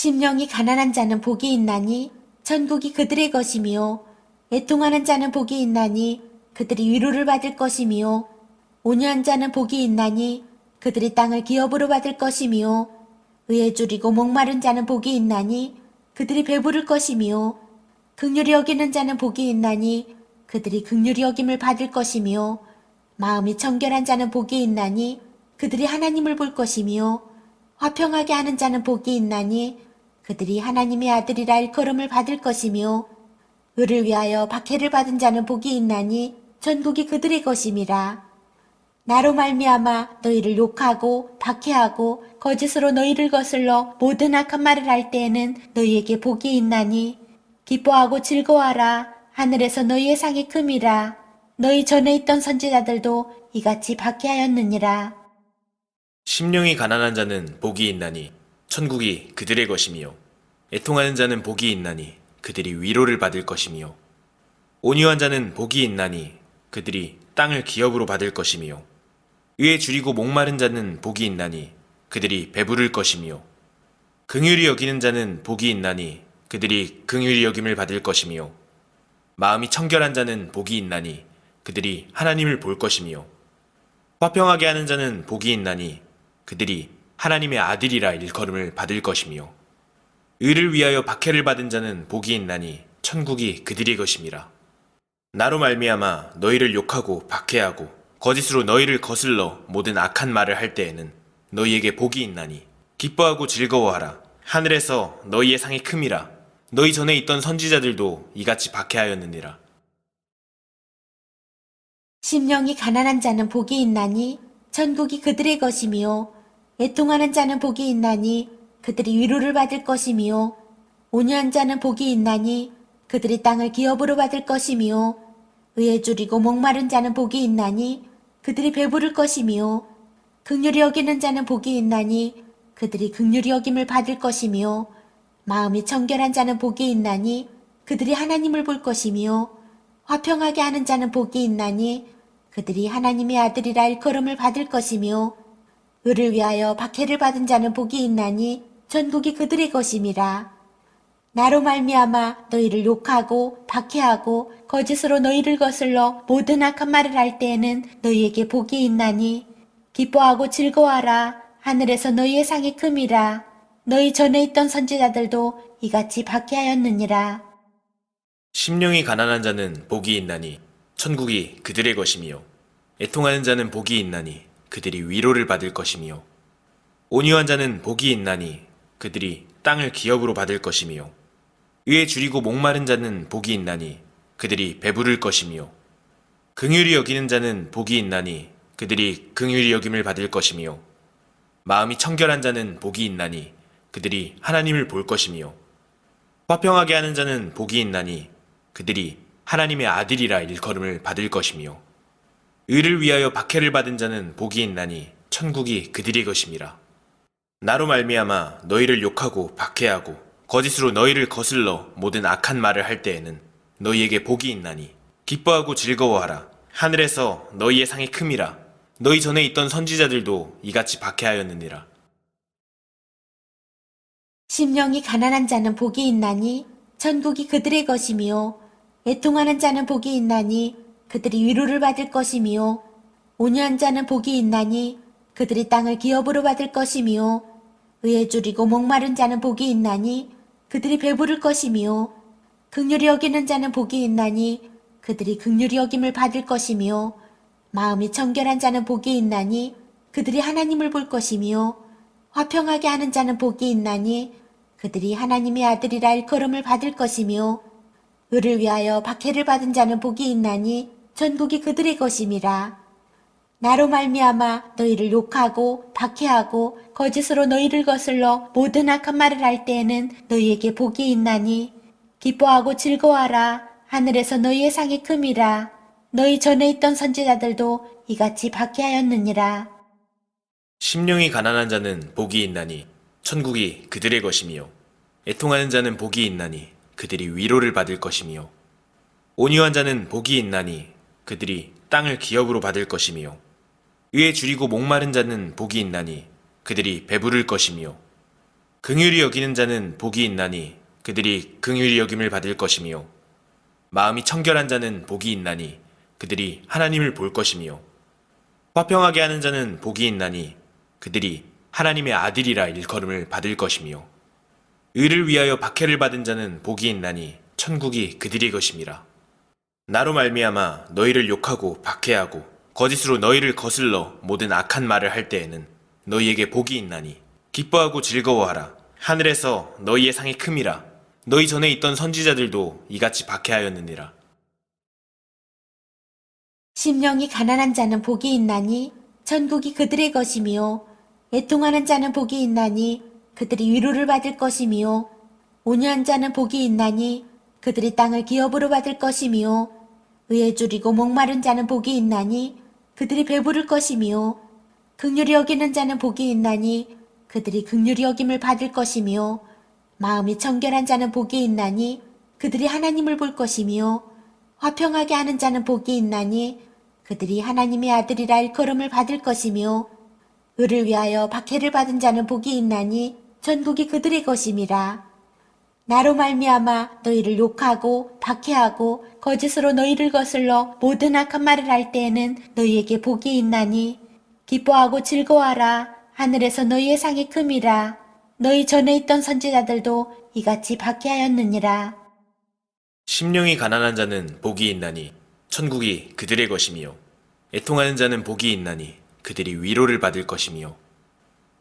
심령이 가난한 자는 복이 있나니 천국이 그들의 것이며 애통하는 자는 복이 있나니 그들이 위로를 받을 것이며 온유한 자는 복이 있나니 그들이 땅을 기업으로 받을 것이며 의에 줄이고 목마른 자는 복이 있나니 그들이 배부를 것이며 긍휼히 여기는 자는 복이 있나니 그들이 긍휼히 여김을 받을 것이며 마음이 청결한 자는 복이 있나니 그들이 하나님을 볼 것이며 화평하게 하는 자는 복이 있나니 그들이 하나님의 아들이라 일컬음을 받을 것이며 의를 위하여 박해를 받은 자는 복이 있나니 전국이 그들의 것임이라. 나로 말미암아 너희를 욕하고 박해하고 거짓으로 너희를 거슬러 모든 악한 말을 할 때에는 너희에게 복이 있나니 기뻐하고 즐거워하라. 하늘에서 너희의 상이 큼이라. 너희 전에 있던 선지자들도 이같이 박해하였느니라. 심령이 가난한 자는 복이 있나니 천국이 그들의 것이며 애통하는 자는 복이 있나니 그들이 위로를 받을 것이며 온유한 자는 복이 있나니 그들이 땅을 기업으로 받을 것이며 의에 줄이고 목마른 자는 복이 있나니 그들이 배부를 것이며 긍휼히 여기는 자는 복이 있나니 그들이 긍휼히 여김을 받을 것이며 마음이 청결한 자는 복이 있나니 그들이 하나님을 볼 것이며 화평하게 하는 자는 복이 있나니 그들이 하나님의 아들이라 일컬음을 받을 것이며 의를 위하여 박해를 받은 자는 복이 있나니 천국이 그들의 것임이라. 나로 말미암아 너희를 욕하고 박해하고 거짓으로 너희를 거슬러 모든 악한 말을 할 때에는 너희에게 복이 있나니 기뻐하고 즐거워하라. 하늘에서 너희의 상이 큼이라. 너희 전에 있던 선지자들도 이같이 박해하였느니라. 심령이 가난한 자는 복이 있나니 천국이 그들의 것이며 애통하는 자는 복이 있나니 그들이 위로를 받을 것이며 온유한 자는 복이 있나니 그들이 땅을 기업으로 받을 것이며 의에 줄이고 목마른 자는 복이 있나니 그들이 배부를 것이며 긍휼히 여기는 자는 복이 있나니 그들이 긍휼히 여김을 받을 것이며 마음이 청결한 자는 복이 있나니 그들이 하나님을 볼 것이며 화평하게 하는 자는 복이 있나니 그들이 하나님의 아들이라 일컬음을 받을 것이며 의를 위하여 박해를 받은 자는 복이 있나니 전국이 그들의 것임이라. 나로 말미암아 너희를 욕하고 박해하고 거짓으로 너희를 거슬러 모든 악한 말을 할 때에는 너희에게 복이 있나니 기뻐하고 즐거워하라. 하늘에서 너희의 상이 큼이라. 너희 전에 있던 선지자들도 이같이 박해하였느니라. 심령이 가난한 자는 복이 있나니 천국이 그들의 것이며 애통하는 자는 복이 있나니 그들이 위로를 받을 것이며 온유한 자는 복이 있나니 그들이 땅을 기업으로 받을 것이며 의에 줄이고 목마른 자는 복이 있나니 그들이 배부를 것이며 긍휼히 여기는 자는 복이 있나니 그들이 긍휼히 여김을 받을 것이며 마음이 청결한 자는 복이 있나니 그들이 하나님을 볼 것이며 화평하게 하는 자는 복이 있나니 그들이 하나님의 아들이라 일컬음을 받을 것이며 의를 위하여 박해를 받은 자는 복이 있나니 천국이 그들의 것임이라. 나로 말미암아 너희를 욕하고 박해하고 거짓으로 너희를 거슬러 모든 악한 말을 할 때에는 너희에게 복이 있나니 기뻐하고 즐거워하라. 하늘에서 너희의 상이 큼이라. 너희 전에 있던 선지자들도 이같이 박해하였느니라. 심령이 가난한 자는 복이 있나니 천국이 그들의 것이며 애통하는 자는 복이 있나니 그들이 위로를 받을 것이며 온유한 자는 복이 있나니 그들이 땅을 기업으로 받을 것이며 의에 줄이고 목마른 자는 복이 있나니 그들이 배부를 것이며 긍휼히 여기는 자는 복이 있나니 그들이 긍휼히 여김을 받을 것이며 마음이 청결한 자는 복이 있나니 그들이 하나님을 볼 것이며 화평하게 하는 자는 복이 있나니 그들이 하나님의 아들이라 일컬음을 받을 것이며 의를 위하여 박해를 받은 자는 복이 있나니 전국이 그들의 것임이라. 나로 말미암아 너희를 욕하고 박해하고 거짓으로 너희를 거슬러 모든 악한 말을 할 때에는 너희에게 복이 있나니 기뻐하고 즐거워하라. 하늘에서 너희의 상이 큼이라. 너희 전에 있던 선지자들도 이같이 박해하였느니라. 심령이 가난한 자는 복이 있나니 천국이 그들의 것이며 애통하는 자는 복이 있나니 그들이 위로를 받을 것이며 온유한 자는 복이 있나니 그들이 땅을 기업으로 받을 것이며 의에 줄이고 목마른 자는 복이 있나니 그들이 배부를 것이며 긍휼히 여기는 자는 복이 있나니 그들이 긍휼히 여김을 받을 것이며 마음이 청결한 자는 복이 있나니 그들이 하나님을 볼 것이며 화평하게 하는 자는 복이 있나니 그들이 하나님의 아들이라 일컬음을 받을 것이며 의를 위하여 박해를 받은 자는 복이 있나니 천국이 그들의 것임이라. 나로 말미암아 너희를 욕하고 박해하고 거짓으로 너희를 거슬러 모든 악한 말을 할 때에는 너희에게 복이 있나니 기뻐하고 즐거워하라. 하늘에서 너희의 상이 큼이라. 너희 전에 있던 선지자들도 이같이 박해하였느니라. 심령이 가난한 자는 복이 있나니 천국이 그들의 것이며 애통하는 자는 복이 있나니 그들이 위로를 받을 것이며 온유한 자는 복이 있나니 그들이 땅을 기업으로 받을 것이며 의에 줄이고 목마른 자는 복이 있나니 그들이 배부를 것이며 긍휼히 여기는 자는 복이 있나니 그들이 긍휼히 여김을 받을 것이며 마음이 청결한 자는 복이 있나니 그들이 하나님을 볼 것이며 화평하게 하는 자는 복이 있나니 그들이 하나님의 아들이라 일컬음을 받을 것이며 의를 위하여 박해를 받은 자는 복이 있나니 천국이 그들의 것임이라. 나로 말미암아 너희를 욕하고 박해하고 거짓으로 너희를 거슬러 모든 악한 말을 할 때에는 너희에게 복이 있나니 기뻐하고 즐거워하라. 하늘에서 너희의 상이 큼이라. 너희 전에 있던 선지자들도 이같이 박해하였느니라. 심령이 가난한 자는 복이 있나니 천국이 그들의 것이며 애통하는 자는 복이 있나니 그들이 위로를 받을 것이며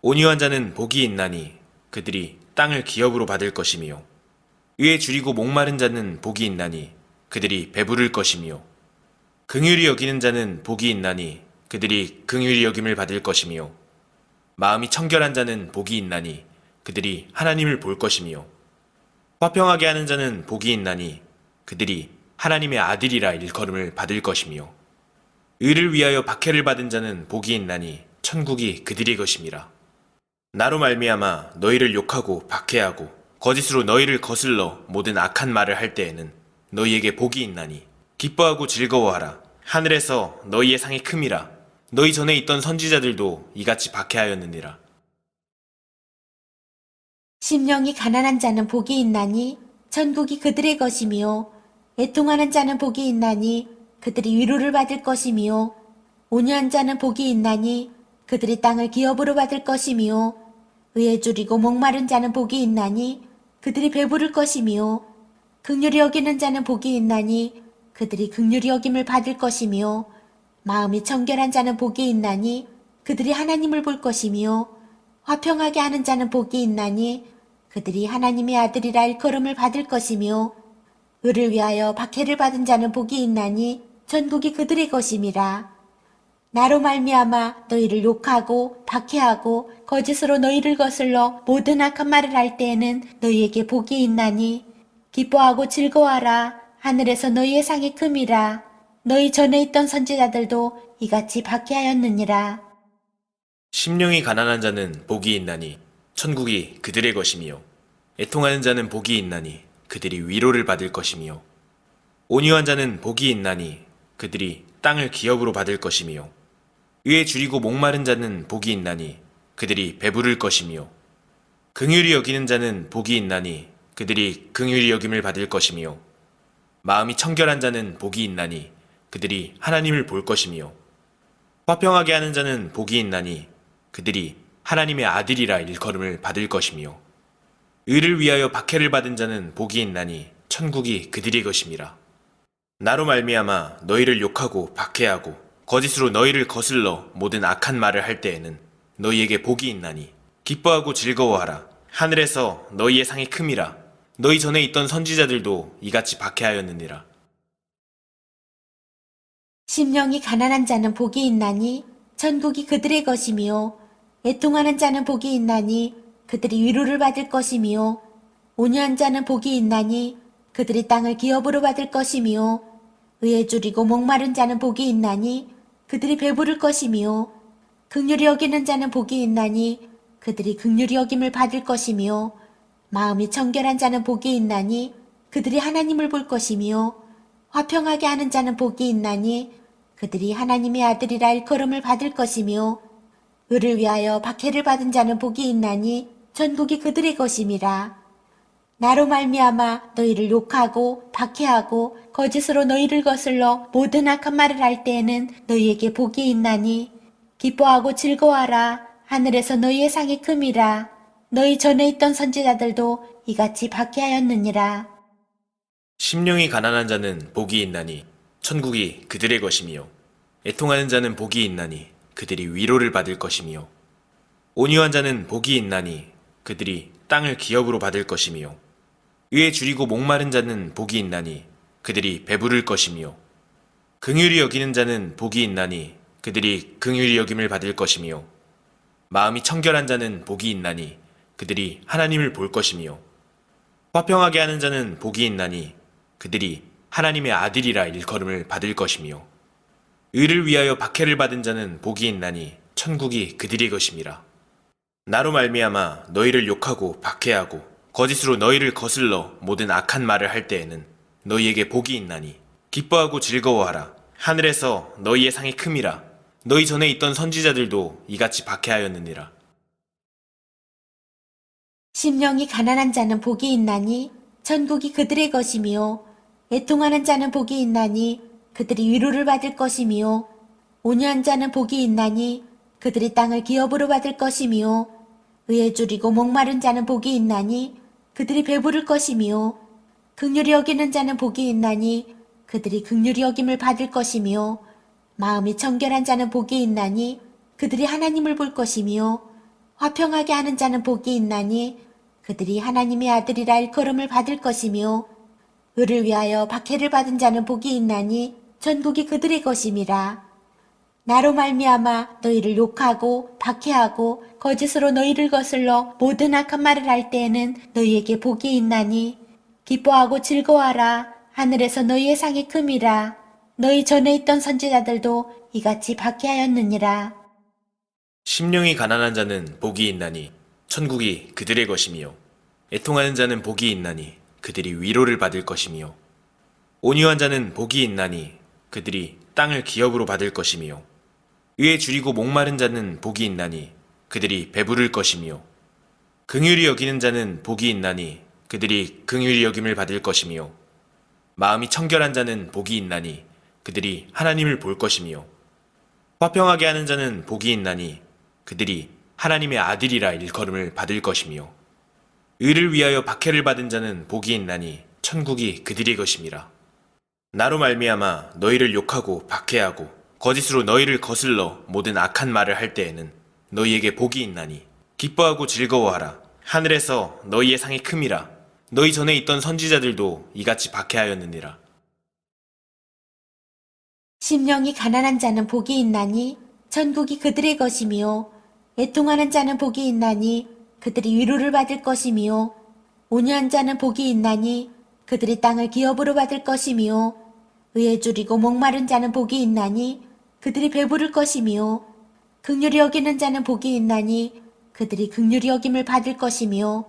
온유한 자는 복이 있나니 그들이 땅을 기업으로 받을 것이며 의에 줄이고 목마른 자는 복이 있나니 그들이 배부를 것이며 긍휼히 여기는 자는 복이 있나니 그들이 긍휼히 여김을 받을 것이며 마음이 청결한 자는 복이 있나니 그들이 하나님을 볼 것이며 화평하게 하는 자는 복이 있나니 그들이 하나님의 아들이라 일컬음을 받을 것이며 의를 위하여 박해를 받은 자는 복이 있나니 천국이 그들의 것임이라. 나로 말미암아 너희를 욕하고 박해하고 거짓으로 너희를 거슬러 모든 악한 말을 할 때에는 너희에게 복이 있나니 기뻐하고 즐거워하라. 하늘에서 너희의 상이 큼이라. 너희 전에 있던 선지자들도 이같이 박해하였느니라. 심령이 가난한 자는 복이 있나니 천국이 그들의 것이며 애통하는 자는 복이 있나니 그들이 위로를 받을 것이며 온유한 자는 복이 있나니 그들이 땅을 기업으로 받을 것이며 의에 줄이고 목마른 자는 복이 있나니 그들이 배부를 것이며 긍휼히 여기는 자는 복이 있나니 그들이 긍휼히 여김을 받을 것이며 마음이 청결한 자는 복이 있나니 그들이 하나님을 볼 것이며 화평하게 하는 자는 복이 있나니 그들이 하나님의 아들이라 일컬음을 받을 것이며 의를 위하여 박해를 받은 자는 복이 있나니 천국이 그들의 것임이라. 나로 말미암아 너희를 욕하고 박해하고 거짓으로 너희를 거슬러 모든 악한 말을 할 때에는 너희에게 복이 있나니 기뻐하고 즐거워하라. 하늘에서 너희의 상이 큼이라. 너희 전에 있던 선지자들도 이같이 박해하였느니라. 심령이 가난한 자는 복이 있나니 천국이 그들의 것이며 애통하는 자는 복이 있나니 그들이 위로를 받을 것이며 온유한 자는 복이 있나니 그들이 땅을 기업으로 받을 것이며 의에 줄이고 목마른 자는 복이 있나니 그들이 배부를 것이며 긍휼히 여기는 자는 복이 있나니 그들이 긍휼히 여김을 받을 것이며 마음이 청결한 자는 복이 있나니 그들이 하나님을 볼 것이며 화평하게 하는 자는 복이 있나니 그들이 하나님의 아들이라 일컬음을 받을 것이며 의를 위하여 박해를 받은 자는 복이 있나니 천국이 그들의 것임이라. 나로 말미암아 너희를 욕하고 박해하고 거짓으로 너희를 거슬러 모든 악한 말을 할 때에는 너희에게 복이 있나니 기뻐하고 즐거워하라. 하늘에서 너희의 상이 큼이라. 너희 전에 있던 선지자들도 이같이 박해하였느니라. 심령이 가난한 자는 복이 있나니 천국이 그들의 것이며 애통하는 자는 복이 있나니 그들이 위로를 받을 것이며 온유한 자는 복이 있나니 그들이 땅을 기업으로 받을 것이며 의에 줄이고 목마른 자는 복이 있나니 그들이 배부를 것이며 긍휼히 여기는 자는 복이 있나니 그들이 긍휼히 여김을 받을 것이며 마음이 청결한 자는 복이 있나니 그들이 하나님을 볼 것이며 화평하게 하는 자는 복이 있나니 그들이 하나님의 아들이라 일컬음을 받을 것이며 의를 위하여 박해를 받은 자는 복이 있나니 전국이 그들의 것임이라. 나로 말미암아 너희를 욕하고 박해하고 거짓으로 너희를 거슬러 모든 악한 말을 할 때에는 너희에게 복이 있나니 기뻐하고 즐거워하라. 하늘에서 너희의 상이 큼이라. 너희 전에 있던 선지자들도 이같이 박해하였느니라. 심령이 가난한 자는 복이 있나니 천국이 그들의 것이며 애통하는 자는 복이 있나니 그들이 위로를 받을 것이며 온유한 자는 복이 있나니 그들이 땅을 기업으로 받을 것이며 의에 줄이고 목마른 자는 복이 있나니 그들이 배부를 것이며 긍휼히 여기는 자는 복이 있나니 그들이 긍휼히 여김을 받을 것이며 마음이 청결한 자는 복이 있나니 그들이 하나님을 볼 것이며 화평하게 하는 자는 복이 있나니 그들이 하나님의 아들이라 일컬음을 받을 것이며 의를 위하여 박해를 받은 자는 복이 있나니 천국이 그들의 것임이라. 나로 말미암아 너희를 욕하고 박해하고 거짓으로 너희를 거슬러 모든 악한 말을 할 때에는 너희에게 복이 있나니 기뻐하고 즐거워하라. 하늘에서 너희의 상이 큼이라. 너희 전에 있던 선지자들도 이같이 박해하였느니라. 심령이 가난한 자는 복이 있나니 천국이 그들의 것이며 애통하는 자는 복이 있나니 그들이 위로를 받을 것이며 온유한 자는 복이 있나니 그들이 땅을 기업으로 받을 것이며 의에 줄이고 목마른 자는 복이 있나니 그들이 배부를 것이며 긍휼히 여기는 자는 복이 있나니 그들이 긍휼히 여김을 받을 것이며 마음이 청결한 자는 복이 있나니 그들이 하나님을 볼 것이며 화평하게 하는 자는 복이 있나니 그들이 하나님의 아들이라 일컬음을 받을 것이며 의를 위하여 박해를 받은 자는 복이 있나니 전국이 그들의 것임이라. 나로 말미암아 너희를 욕하고 박해하고 거짓으로 너희를 거슬러 모든 악한 말을 할 때에는 너희에게 복이 있나니 기뻐하고 즐거워하라. 하늘에서 너희의 상이 큼이라. 너희 전에 있던 선지자들도 이같이 박해하였느니라. 심령이 가난한 자는 복이 있나니 천국이 그들의 것이며 애통하는 자는 복이 있나니 그들이 위로를 받을 것이며 온유한 자는 복이 있나니 그들이 땅을 기업으로 받을 것이며 의에 줄이고 목마른 자는 복이 있나니 그들이 배부를 것이며 긍휼히 여기는 자는 복이 있나니 그들이 긍휼히 여김을 받을 것이며 마음이 청결한 자는 복이 있나니 그들이 하나님을 볼 것이며 화평하게 하는 자는 복이 있나니 그들이 하나님의 아들이라 일컬음을 받을 것이며 의를 위하여 박해를 받은 자는 복이 있나니 천국이 그들의 것임이라. 나로 말미암아 너희를 욕하고 박해하고 거짓으로 너희를 거슬러 모든 악한 말을 할 때에는 너희에게 복이 있나니 기뻐하고 즐거워하라. 하늘에서 너희의 상이 큼이라. 너희 전에 있던 선지자들도 이같이 박해하였느니라. 심령이 가난한 자는 복이 있나니 천국이 그들의 것이며 애통하는 자는 복이 있나니 그들이 위로를 받을 것이며 온유한 자는 복이 있나니 그들이 땅을 기업으로 받을 것이며 의에 줄이고 목마른 자는 복이 있나니 그들이 배부를 것이며 긍휼히 여기는 자는 복이 있나니 그들이 긍휼히 여김을 받을 것이며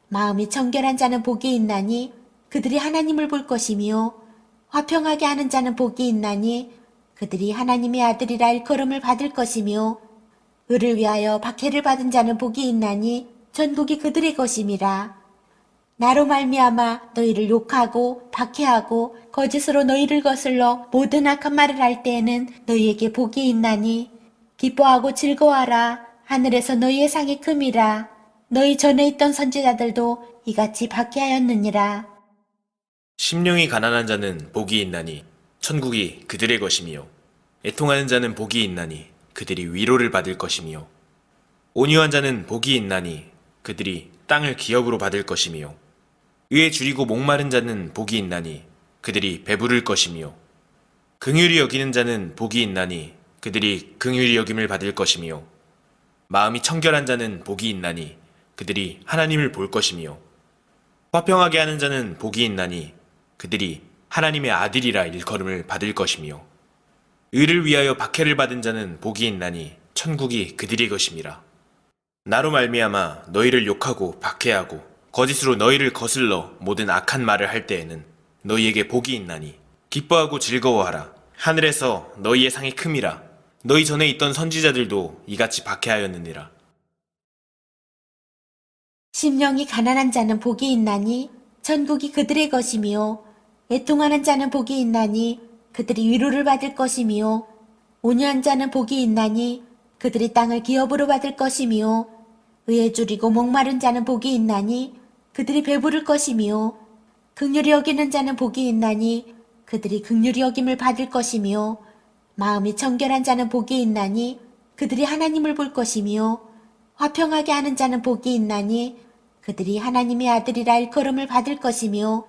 마음이 청결한 자는 복이 있나니 그들이 하나님을 볼 것이며 화평하게 하는 자는 복이 있나니 그들이 하나님의 아들이라 일컬음을 받을 것이며 의를 위하여 박해를 받은 자는 복이 있나니 전국이 그들의 것임이라. 나로 말미암아 너희를 욕하고 박해하고 거짓으로 너희를 거슬러 모든 악한 말을 할 때에는 너희에게 복이 있나니 기뻐하고 즐거워하라. 하늘에서 너희의 상이 큼이라. 너희 전에 있던 선지자들도 이같이 박해하였느니라. 심령이 가난한 자는 복이 있나니 천국이 그들의 것이며 애통하는 자는 복이 있나니 그들이 위로를 받을 것이며 온유한 자는 복이 있나니 그들이 땅을 기업으로 받을 것이며 의에 줄이고 목마른 자는 복이 있나니 그들이 배부를 것이며 긍휼히 여기는 자는 복이 있나니 그들이 긍휼히 여김을 받을 것이며 마음이 청결한 자는 복이 있나니 그들이 하나님을 볼 것이며 화평하게 하는 자는 복이 있나니 그들이 하나님의 아들이라 일컬음을 받을 것이며 의를 위하여 박해를 받은 자는 복이 있나니 천국이 그들의 것임이라. 나로 말미암아 너희를 욕하고 박해하고 거짓으로 너희를 거슬러 모든 악한 말을 할 때에는 너희에게 복이 있나니 기뻐하고 즐거워하라. 하늘에서 너희의 상이 큼이라. 너희 전에 있던 선지자들도 이같이 박해하였느니라. 심령이 가난한 자는 복이 있나니 천국이 그들의 것이며 애통하는 자는 복이 있나니 그들이 위로를 받을 것이며 온유한 자는 복이 있나니 그들이 땅을 기업으로 받을 것이며 의에 줄이고 목마른 자는 복이 있나니 그들이 배부를 것이며 긍휼히 여기는 자는 복이 있나니 그들이 긍휼히 여김을 받을 것이며 마음이 청결한 자는 복이 있나니 그들이 하나님을 볼 것이며 화평하게 하는 자는 복이 있나니 그들이 하나님의 아들이라 일컬음을 받을 것이며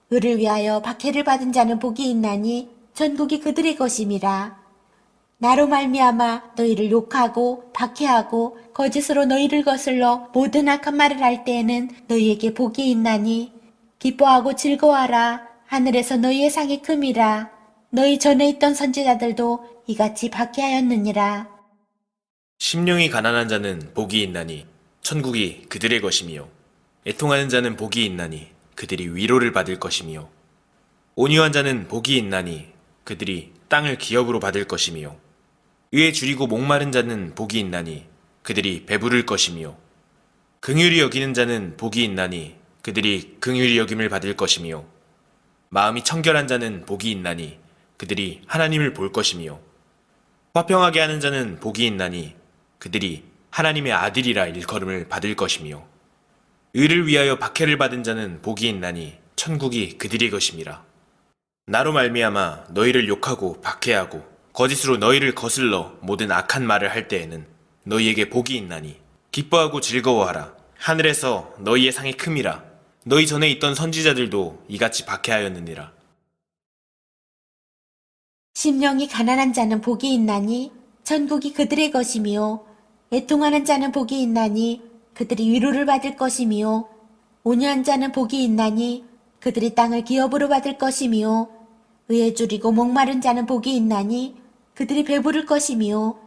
의를 위하여 박해를 받은 자는 복이 있나니 천국이 그들의 것임이라. 나로 말미암아 너희를 욕하고 박해하고 거짓으로 너희를 거슬러 모든 악한 말을 할 때에는 너희에게 복이 있나니 기뻐하고 즐거워하라. 하늘에서 너희의 상이 큼이라. 너희 전에 있던 선지자들도 이같이 박해하였느니라. 심령이 가난한 자는 복이 있나니 천국이 그들의 것이며 애통하는 자는 복이 있나니 그들이 위로를 받을 것이며 온유한 자는 복이 있나니 그들이 땅을 기업으로 받을 것이며 의에 줄이고 목마른 자는 복이 있나니 그들이 배부를 것이며 긍휼히 여기는 자는 복이 있나니 그들이 긍휼히 여김을 받을 것이며 마음이 청결한 자는 복이 있나니 그들이 하나님을 볼 것이며 화평하게 하는 자는 복이 있나니 그들이 하나님의 아들이라 일컬음을 받을 것이며 의를 위하여 박해를 받은 자는 복이 있나니 천국이 그들의 것임이라. 나로 말미암아 너희를 욕하고 박해하고 거짓으로 너희를 거슬러 모든 악한 말을 할 때에는 너희에게 복이 있나니 기뻐하고 즐거워하라. 하늘에서 너희의 상이 큼이라. 너희 전에 있던 선지자들도 이같이 박해하였느니라. 심령이 가난한 자는 복이 있나니 천국이 그들의 것이며 애통하는 자는 복이 있나니 그들이 위로를 받을 것이며 온유한 자는 복이 있나니 그들이 땅을 기업으로 받을 것이며 의에 줄이고 목마른 자는 복이 있나니 그들이 배부를 것이며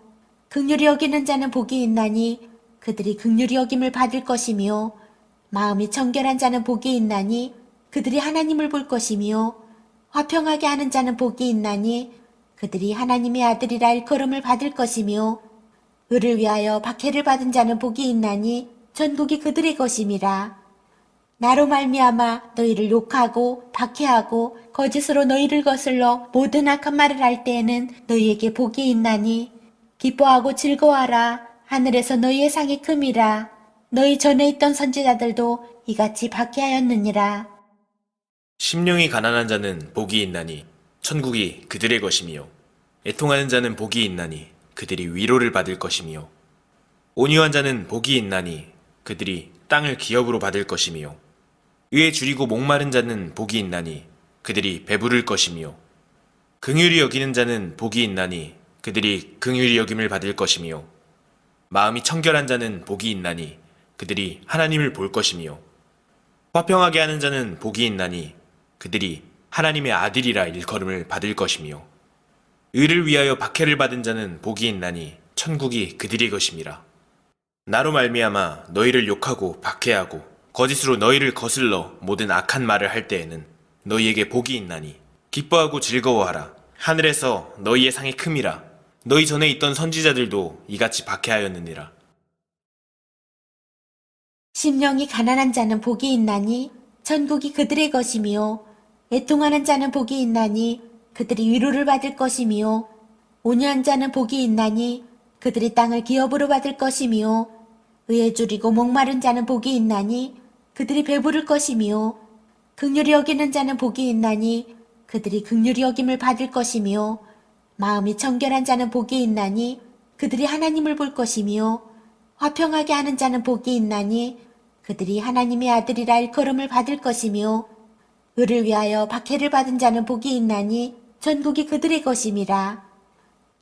긍휼히 여기는 자는 복이 있나니 그들이 긍휼히 여김을 받을 것이며 마음이 청결한 자는 복이 있나니 그들이 하나님을 볼 것이며 화평하게 하는 자는 복이 있나니 그들이 하나님의 아들이라 일컬음을 받을 것이며 의를 위하여 박해를 받은 자는 복이 있나니 천국이 그들의 것임이라. 나로 말미암아 너희를 욕하고 박해하고 거짓으로 너희를 거슬러 모든 악한 말을 할 때에는 너희에게 복이 있나니 기뻐하고 즐거워하라. 하늘에서 너희의 상이 큼이라. 너희 전에 있던 선지자들도 이같이 박해하였느니라. 심령이 가난한 자는 복이 있나니 천국이 그들의 것이며 애통하는 자는 복이 있나니 그들이 위로를 받을 것이며 온유한 자는 복이 있나니 그들이 땅을 기업으로 받을 것이며 의에 줄이고 목마른 자는 복이 있나니 그들이 배부를 것이며 긍휼히 여기는 자는 복이 있나니 그들이 긍휼히 여김을 받을 것이며 마음이 청결한 자는 복이 있나니 그들이 하나님을 볼 것이며 화평하게 하는 자는 복이 있나니 그들이 하나님의 아들이라 일컬음을 받을 것이며 의를 위하여 박해를 받은 자는 복이 있나니 천국이 그들의 것임이라. 나로 말미암아 너희를 욕하고 박해하고 거짓으로 너희를 거슬러 모든 악한 말을 할 때에는 너희에게 복이 있나니 기뻐하고 즐거워하라. 하늘에서 너희의 상이 큼이라. 너희 전에 있던 선지자들도 이같이 박해하였느니라. 심령이 가난한 자는 복이 있나니 천국이 그들의 것이며 애통하는 자는 복이 있나니 그들이 위로를 받을 것이며 온유한 자는 복이 있나니 그들이 땅을 기업으로 받을 것이며 의에 줄이고 목마른 자는 복이 있나니 그들이 배부를 것이며 긍휼히 여기는 자는 복이 있나니 그들이 긍휼히 여김을 받을 것이며 마음이 청결한 자는 복이 있나니 그들이 하나님을 볼 것이며 화평하게 하는 자는 복이 있나니 그들이 하나님의 아들이라 일컬음을 받을 것이며 의를 위하여 박해를 받은 자는 복이 있나니 천국이 그들의 것임이라.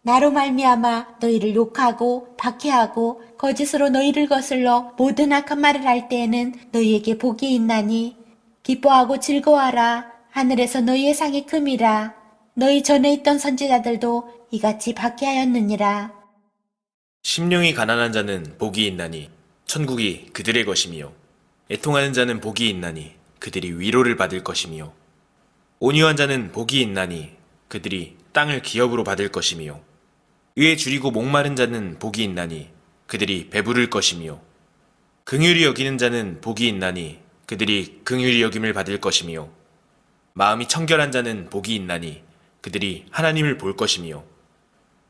나로 말미암아 너희를 욕하고 박해하고 거짓으로 너희를 거슬러 모든 악한 말을 할 때에는 너희에게 복이 있나니 기뻐하고 즐거워하라. 하늘에서 너희의 상이 큼이라. 너희 전에 있던 선지자들도 이같이 박해하였느니라. 심령이 가난한 자는 복이 있나니 천국이 그들의 것이며 애통하는 자는 복이 있나니 그들이 위로를 받을 것이며 온유한 자는 복이 있나니 그들이 땅을 기업으로 받을 것이며 의에 줄이고 목마른 자는 복이 있나니 그들이 배부를 것이며 긍휼히 여기는 자는 복이 있나니 그들이 긍휼히 여김을 받을 것이며 마음이 청결한 자는 복이 있나니 그들이 하나님을 볼 것이며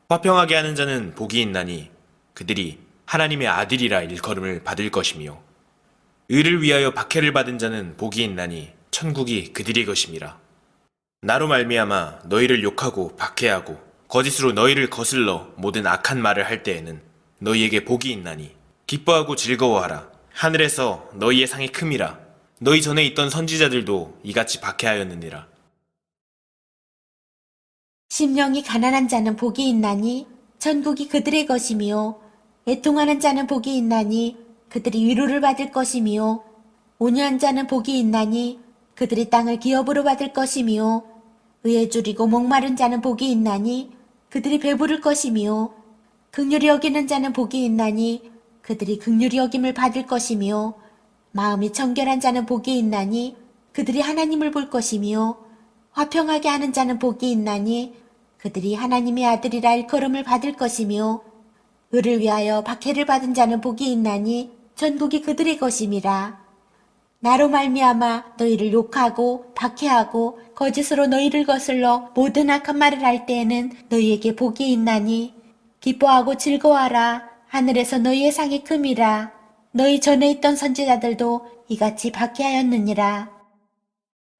화평하게 하는 자는 복이 있나니 그들이 하나님의 아들이라 일컬음을 받을 것이며 의를 위하여 박해를 받은 자는 복이 있나니 천국이 그들의 것임이라. 나로 말미암아 너희를 욕하고 박해하고 거짓으로 너희를 거슬러 모든 악한 말을 할 때에는 너희에게 복이 있나니 기뻐하고 즐거워하라. 하늘에서 너희의 상이 큼이라. 너희 전에 있던 선지자들도 이같이 박해하였느니라. 심령이 가난한 자는 복이 있나니 천국이 그들의 것이며 애통하는 자는 복이 있나니 그들이 위로를 받을 것이며 온유한 자는 복이 있나니 그들이 땅을 기업으로 받을 것이며 의에 줄이고 목마른 자는 복이 있나니 그들이 배부를 것이며 긍휼히 여기는 자는 복이 있나니 그들이 긍휼히 여김을 받을 것이며 마음이 청결한 자는 복이 있나니 그들이 하나님을 볼 것이며 화평하게 하는 자는 복이 있나니 그들이 하나님의 아들이라 일컬음을 받을 것이며 의를 위하여 박해를 받은 자는 복이 있나니 천국이 그들의 것임이라. 나로 말미암아 너희를 욕하고 박해하고 거짓으로 너희를 거슬러 모든 악한 말을 할 때에는 너희에게 복이 있나니 기뻐하고 즐거워하라. 하늘에서 너희의 상이 큼이라. 너희 전에 있던 선지자들도 이같이 박해하였느니라.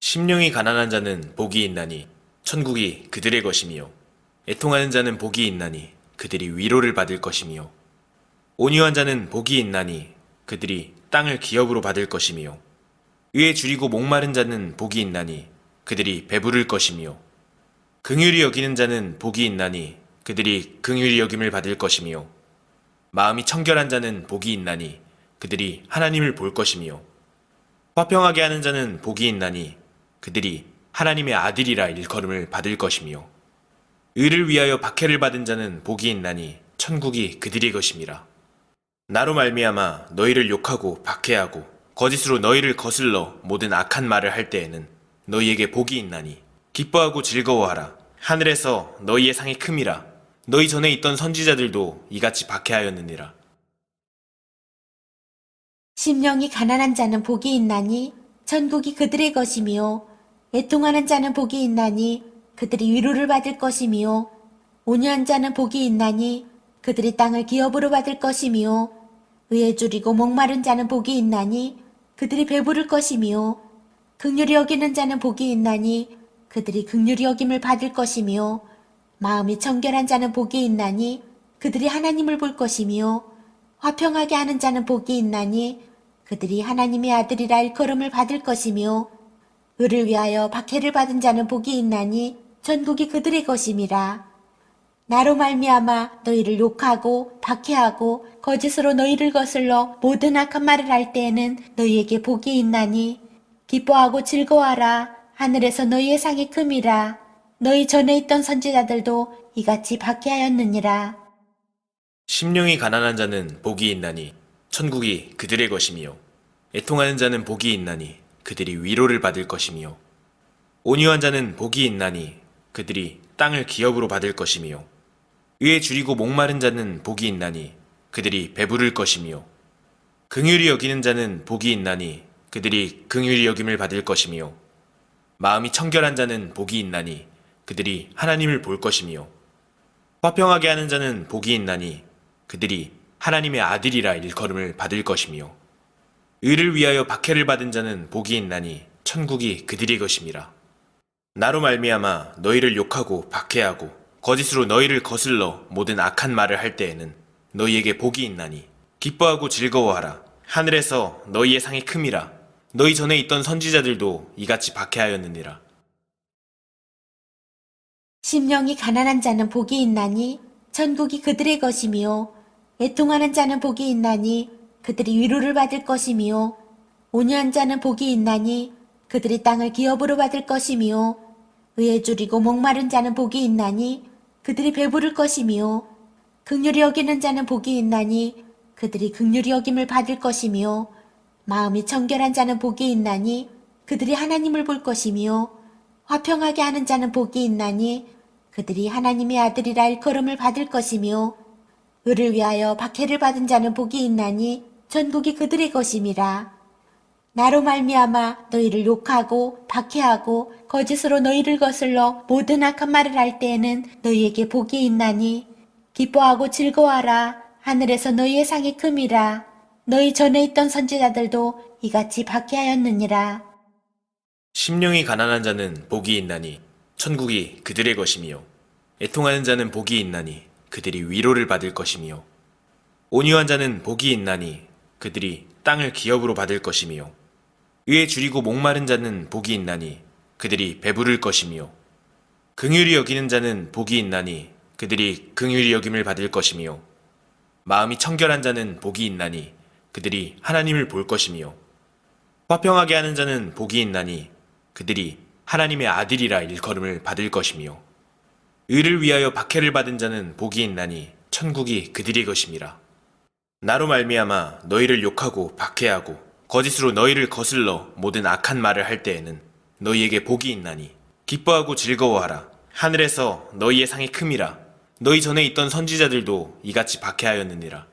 심령이 가난한 자는 복이 있나니 천국이 그들의 것이며 애통하는 자는 복이 있나니 그들이 위로를 받을 것이며 온유한 자는 복이 있나니 그들이 땅을 기업으로 받을 것이며 의에 줄이고 목마른 자는 복이 있나니 그들이 배부를 것이며 긍휼히 여기는 자는 복이 있나니 그들이 긍휼히 여김을 받을 것이며 마음이 청결한 자는 복이 있나니 그들이 하나님을 볼 것이며 화평하게 하는 자는 복이 있나니 그들이 하나님의 아들이라 일컬음을 받을 것이며 의를 위하여 박해를 받은 자는 복이 있나니 천국이 그들의 것임이라. 나로 말미암아 너희를 욕하고 박해하고 거짓으로 너희를 거슬러 모든 악한 말을 할 때에는 너희에게 복이 있나니 기뻐하고 즐거워하라. 하늘에서 너희의 상이 큼이라. 너희 전에 있던 선지자들도 이같이 박해하였느니라. 심령이 가난한 자는 복이 있나니 천국이 그들의 것이며 애통하는 자는 복이 있나니 그들이 위로를 받을 것이며 온유한 자는 복이 있나니 그들이 땅을 기업으로 받을 것이며 의에 줄이고 목마른 자는 복이 있나니 그들이 배부를 것이며 긍휼히 여기는 자는 복이 있나니 그들이 긍휼히 여김을 받을 것이며 마음이 청결한 자는 복이 있나니 그들이 하나님을 볼 것이며 화평하게 하는 자는 복이 있나니 그들이 하나님의 아들이라 일컬음을 받을 것이며 의를 위하여 박해를 받은 자는 복이 있나니 천국이 그들의 것임이라. 나로 말미암아 너희를 욕하고 박해하고 거짓으로 너희를 거슬러 모든 악한 말을 할 때에는 너희에게 복이 있나니 기뻐하고 즐거워하라. 하늘에서 너희의 상이 큼이라. 너희 전에 있던 선지자들도 이같이 박해하였느니라. 심령이 가난한 자는 복이 있나니 천국이 그들의 것이며 애통하는 자는 복이 있나니 그들이 위로를 받을 것이며 온유한 자는 복이 있나니 그들이 땅을 기업으로 받을 것이며 의에 줄이고 목마른 자는 복이 있나니 그들이 배부를 것이며 긍휼히 여기는 자는 복이 있나니 그들이 긍휼히 여김을 받을 것이며 마음이 청결한 자는 복이 있나니 그들이 하나님을 볼 것이며 화평하게 하는 자는 복이 있나니 그들이 하나님의 아들이라 일컬음을 받을 것이며 의를 위하여 박해를 받은 자는 복이 있나니 천국이 그들의 것임이라. 나로 말미암아 너희를 욕하고 박해하고 거짓으로 너희를 거슬러 모든 악한 말을 할 때에는 너희에게 복이 있나니 기뻐하고 즐거워하라. 하늘에서 너희의 상이 큼이라. 너희 전에 있던 선지자들도 이같이 박해하였느니라. 심령이 가난한 자는 복이 있나니 천국이 그들의 것이며 애통하는 자는 복이 있나니 그들이 위로를 받을 것이며 온유한 자는 복이 있나니 그들이 땅을 기업으로 받을 것이며 의에 줄이고 목마른 자는 복이 있나니 그들이 배부를 것이며 긍휼히 여기는 자는 복이 있나니 그들이 긍휼히 여김을 받을 것이며 마음이 청결한 자는 복이 있나니 그들이 하나님을 볼 것이며 화평하게 하는 자는 복이 있나니 그들이 하나님의 아들이라 일컬음을 받을 것이며 의를 위하여 박해를 받은 자는 복이 있나니 전국이 그들의 것임이라. 나로 말미암아 너희를 욕하고 박해하고 거짓으로 너희를 거슬러 모든 악한 말을 할 때에는 너희에게 복이 있나니 기뻐하고 즐거워하라. 하늘에서 너희의 상이 큼이라. 너희 전에 있던 선지자들도 이같이 박해하였느니라. 심령이 가난한 자는 복이 있나니 천국이 그들의 것이며 애통하는 자는 복이 있나니 그들이 위로를 받을 것이며 온유한 자는 복이 있나니 그들이 땅을 기업으로 받을 것이며 의에 줄이고 목마른 자는 복이 있나니 그들이 배부를 것이며 긍휼히 여기는 자는 복이 있나니 그들이 긍휼히 여김을 받을 것이며 마음이 청결한 자는 복이 있나니 그들이 하나님을 볼 것이며 화평하게 하는 자는 복이 있나니 그들이 하나님의 아들이라 일컬음을 받을 것이며 의를 위하여 박해를 받은 자는 복이 있나니 천국이 그들의 것임이라. 나로 말미암아 너희를 욕하고 박해하고 거짓으로 너희를 거슬러 모든 악한 말을 할 때에는 너희에게 복이 있나니 기뻐하고 즐거워하라. 하늘에서 너희의 상이 큼이라. 너희 전에 있던 선지자들도 이같이 박해하였느니라.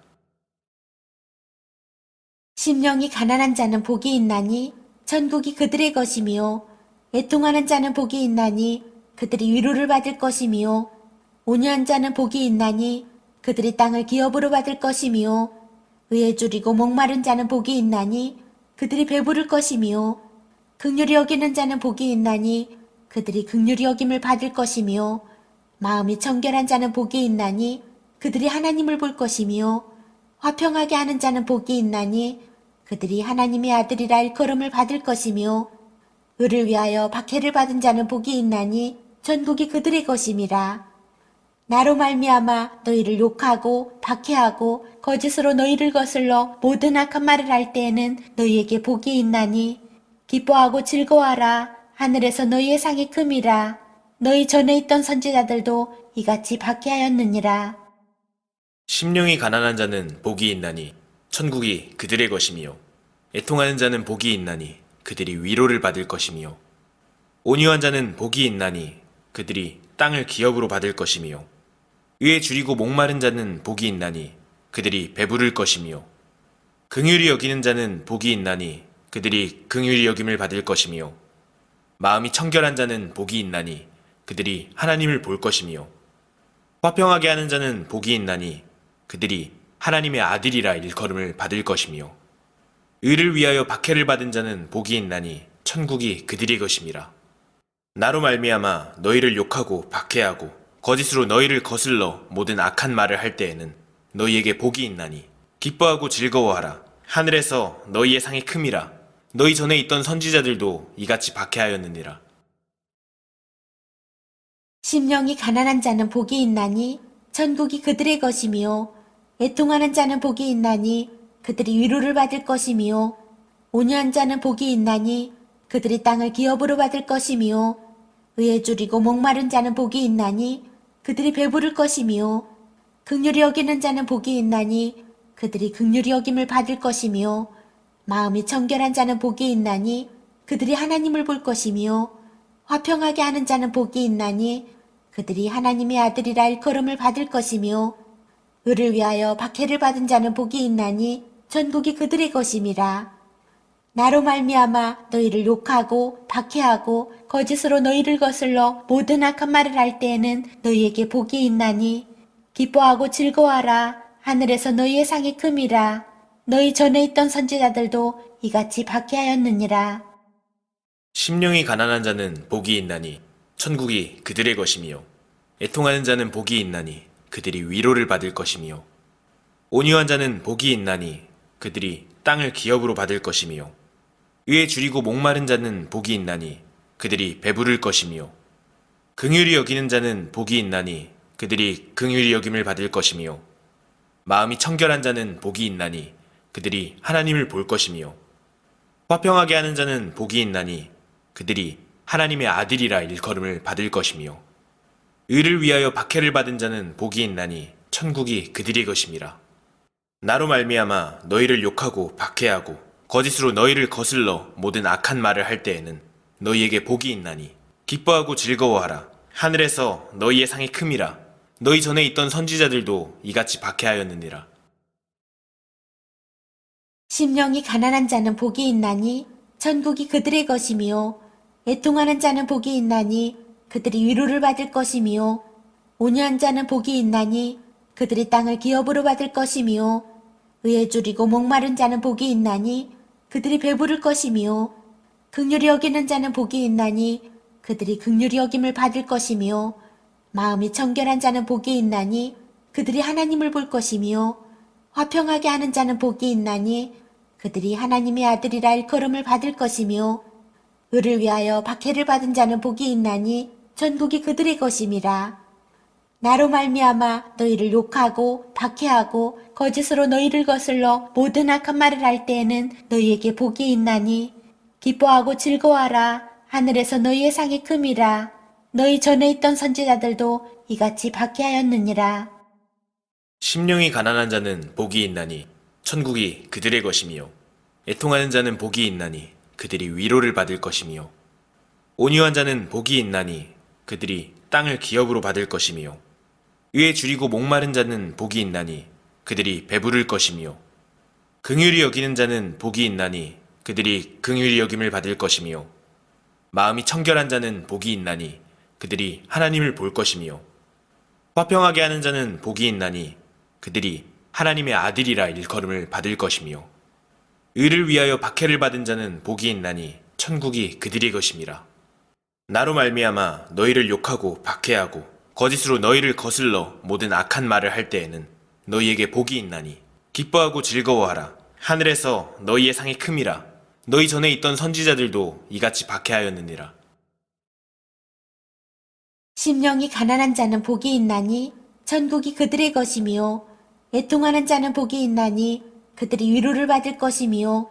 심령이 가난한 자는 복이 있나니 천국이 그들의 것이며 애통하는 자는 복이 있나니 그들이 위로를 받을 것이며 온유한 자는 복이 있나니 그들이 땅을 기업으로 받을 것이며 의에 줄이고 목마른 자는 복이 있나니 그들이 배부를 것이며 긍휼히 여기는 자는 복이 있나니 그들이 긍휼히 여김을 받을 것이며 마음이 청결한 자는 복이 있나니 그들이 하나님을 볼 것이며 화평하게 하는 자는 복이 있나니 그들이 하나님의 아들이라 일컬음을 받을 것이며 의를 위하여 박해를 받은 자는 복이 있나니 전국이 그들의 것임이라. 나로 말미암아 너희를 욕하고 박해하고 거짓으로 너희를 거슬러 모든 악한 말을 할 때에는 너희에게 복이 있나니 기뻐하고 즐거워하라. 하늘에서 너희의 상이 큼이라. 너희 전에 있던 선지자들도 이같이 박해하였느니라. 심령이 가난한 자는 복이 있나니 천국이 그들의 것이며 애통하는 자는 복이 있나니 그들이 위로를 받을 것이며 온유한 자는 복이 있나니 그들이 땅을 기업으로 받을 것이며 의에 줄이고 목마른 자는 복이 있나니 그들이 배부를 것이며 긍휼히 여기는 자는 복이 있나니 그들이 긍휼히 여김을 받을 것이며 마음이 청결한 자는 복이 있나니 그들이 하나님을 볼 것이며 화평하게 하는 자는 복이 있나니 그들이 하나님의 아들이라 일컬음을 받을 것이며 의를 위하여 박해를 받은 자는 복이 있나니 천국이 그들의 것임이라. 나로 말미암아 너희를 욕하고 박해하고 거짓으로 너희를 거슬러 모든 악한 말을 할 때에는 너희에게 복이 있나니 기뻐하고 즐거워하라. 하늘에서 너희의 상이 큼이라. 너희 전에 있던 선지자들도 이같이 박해하였느니라. 심령이 가난한 자는 복이 있나니 천국이 그들의 것이며 애통하는 자는 복이 있나니 그들이 위로를 받을 것이며 온유한 자는 복이 있나니 그들이 땅을 기업으로 받을 것이며 의에 줄이고 목마른 자는 복이 있나니 그들이 배부를 것이며 긍휼히 여기는 자는 복이 있나니 그들이 긍휼히 여김을 받을 것이며 마음이 청결한 자는 복이 있나니 그들이 하나님을 볼 것이며 화평하게 하는 자는 복이 있나니 그들이 하나님의 아들이라 일컬음을 받을 것이며 의를 위하여 박해를 받은 자는 복이 있나니 전국이 그들의 것임이라. 나로 말미암아 너희를 욕하고 박해하고 거짓으로 너희를 거슬러 모든 악한 말을 할 때에는 너희에게 복이 있나니 기뻐하고 즐거워하라. 하늘에서 너희의 상이 큼이라. 너희 전에 있던 선지자들도 이같이 박해하였느니라. 심령이 가난한 자는 복이 있나니 천국이 그들의 것이며 애통하는 자는 복이 있나니 그들이 위로를 받을 것이며 온유한 자는 복이 있나니 그들이 땅을 기업으로 받을 것이며 의에 줄이고 목마른 자는 복이 있나니 그들이 배부를 것이며 긍휼히 여기는 자는 복이 있나니 그들이 긍휼히 여김을 받을 것이며 마음이 청결한 자는 복이 있나니 그들이 하나님을 볼 것이며 화평하게 하는 자는 복이 있나니 그들이 하나님의 아들이라 일컬음을 받을 것이며 의를 위하여 박해를 받은 자는 복이 있나니 천국이 그들의 것임이라. 나로 말미암아 너희를 욕하고 박해하고 거짓으로 너희를 거슬러 모든 악한 말을 할 때에는 너희에게 복이 있나니 기뻐하고 즐거워하라. 하늘에서 너희의 상이 큼이라. 너희 전에 있던 선지자들도 이같이 박해하였느니라. 심령이 가난한 자는 복이 있나니 천국이 그들의 것이며 애통하는 자는 복이 있나니 그들이 위로를 받을 것이며 온유한 자는 복이 있나니 그들이 땅을 기업으로 받을 것이며 의에 줄이고 목마른 자는 복이 있나니 그들이 배부를 것이며 긍휼히 여기는 자는 복이 있나니 그들이 긍휼히 여김을 받을 것이며 마음이 청결한 자는 복이 있나니 그들이 하나님을 볼 것이며 화평하게 하는 자는 복이 있나니 그들이 하나님의 아들이라 일컬음을 받을 것이며 의를 위하여 박해를 받은 자는 복이 있나니 전국이 그들의 것임이라. 나로 말미암아 너희를 욕하고 박해하고 거짓으로 너희를 거슬러 모든 악한 말을 할 때에는 너희에게 복이 있나니 기뻐하고 즐거워하라. 하늘에서 너희의 상이 큼이라. 너희 전에 있던 선지자들도 이같이 박해하였느니라. 심령이 가난한 자는 복이 있나니 천국이 그들의 것이며 애통하는 자는 복이 있나니 그들이 위로를 받을 것이며 온유한 자는 복이 있나니 그들이 땅을 기업으로 받을 것이며 의에 줄이고 목마른 자는 복이 있나니 그들이 배부를 것이며 긍휼히 여기는 자는 복이 있나니 그들이 긍휼히 여김을 받을 것이며 마음이 청결한 자는 복이 있나니 그들이 하나님을 볼 것이며 화평하게 하는 자는 복이 있나니 그들이 하나님의 아들이라 일컬음을 받을 것이며 의를 위하여 박해를 받은 자는 복이 있나니 천국이 그들의 것임이라. 나로 말미암아 너희를 욕하고 박해하고 거짓으로 너희를 거슬러 모든 악한 말을 할 때에는 너희에게 복이 있나니 기뻐하고 즐거워하라. 하늘에서 너희의 상이 큼이라. 너희 전에 있던 선지자들도 이같이 박해하였느니라. 심령이 가난한 자는 복이 있나니 천국이 그들의 것이며 애통하는 자는 복이 있나니 그들이 위로를 받을 것이며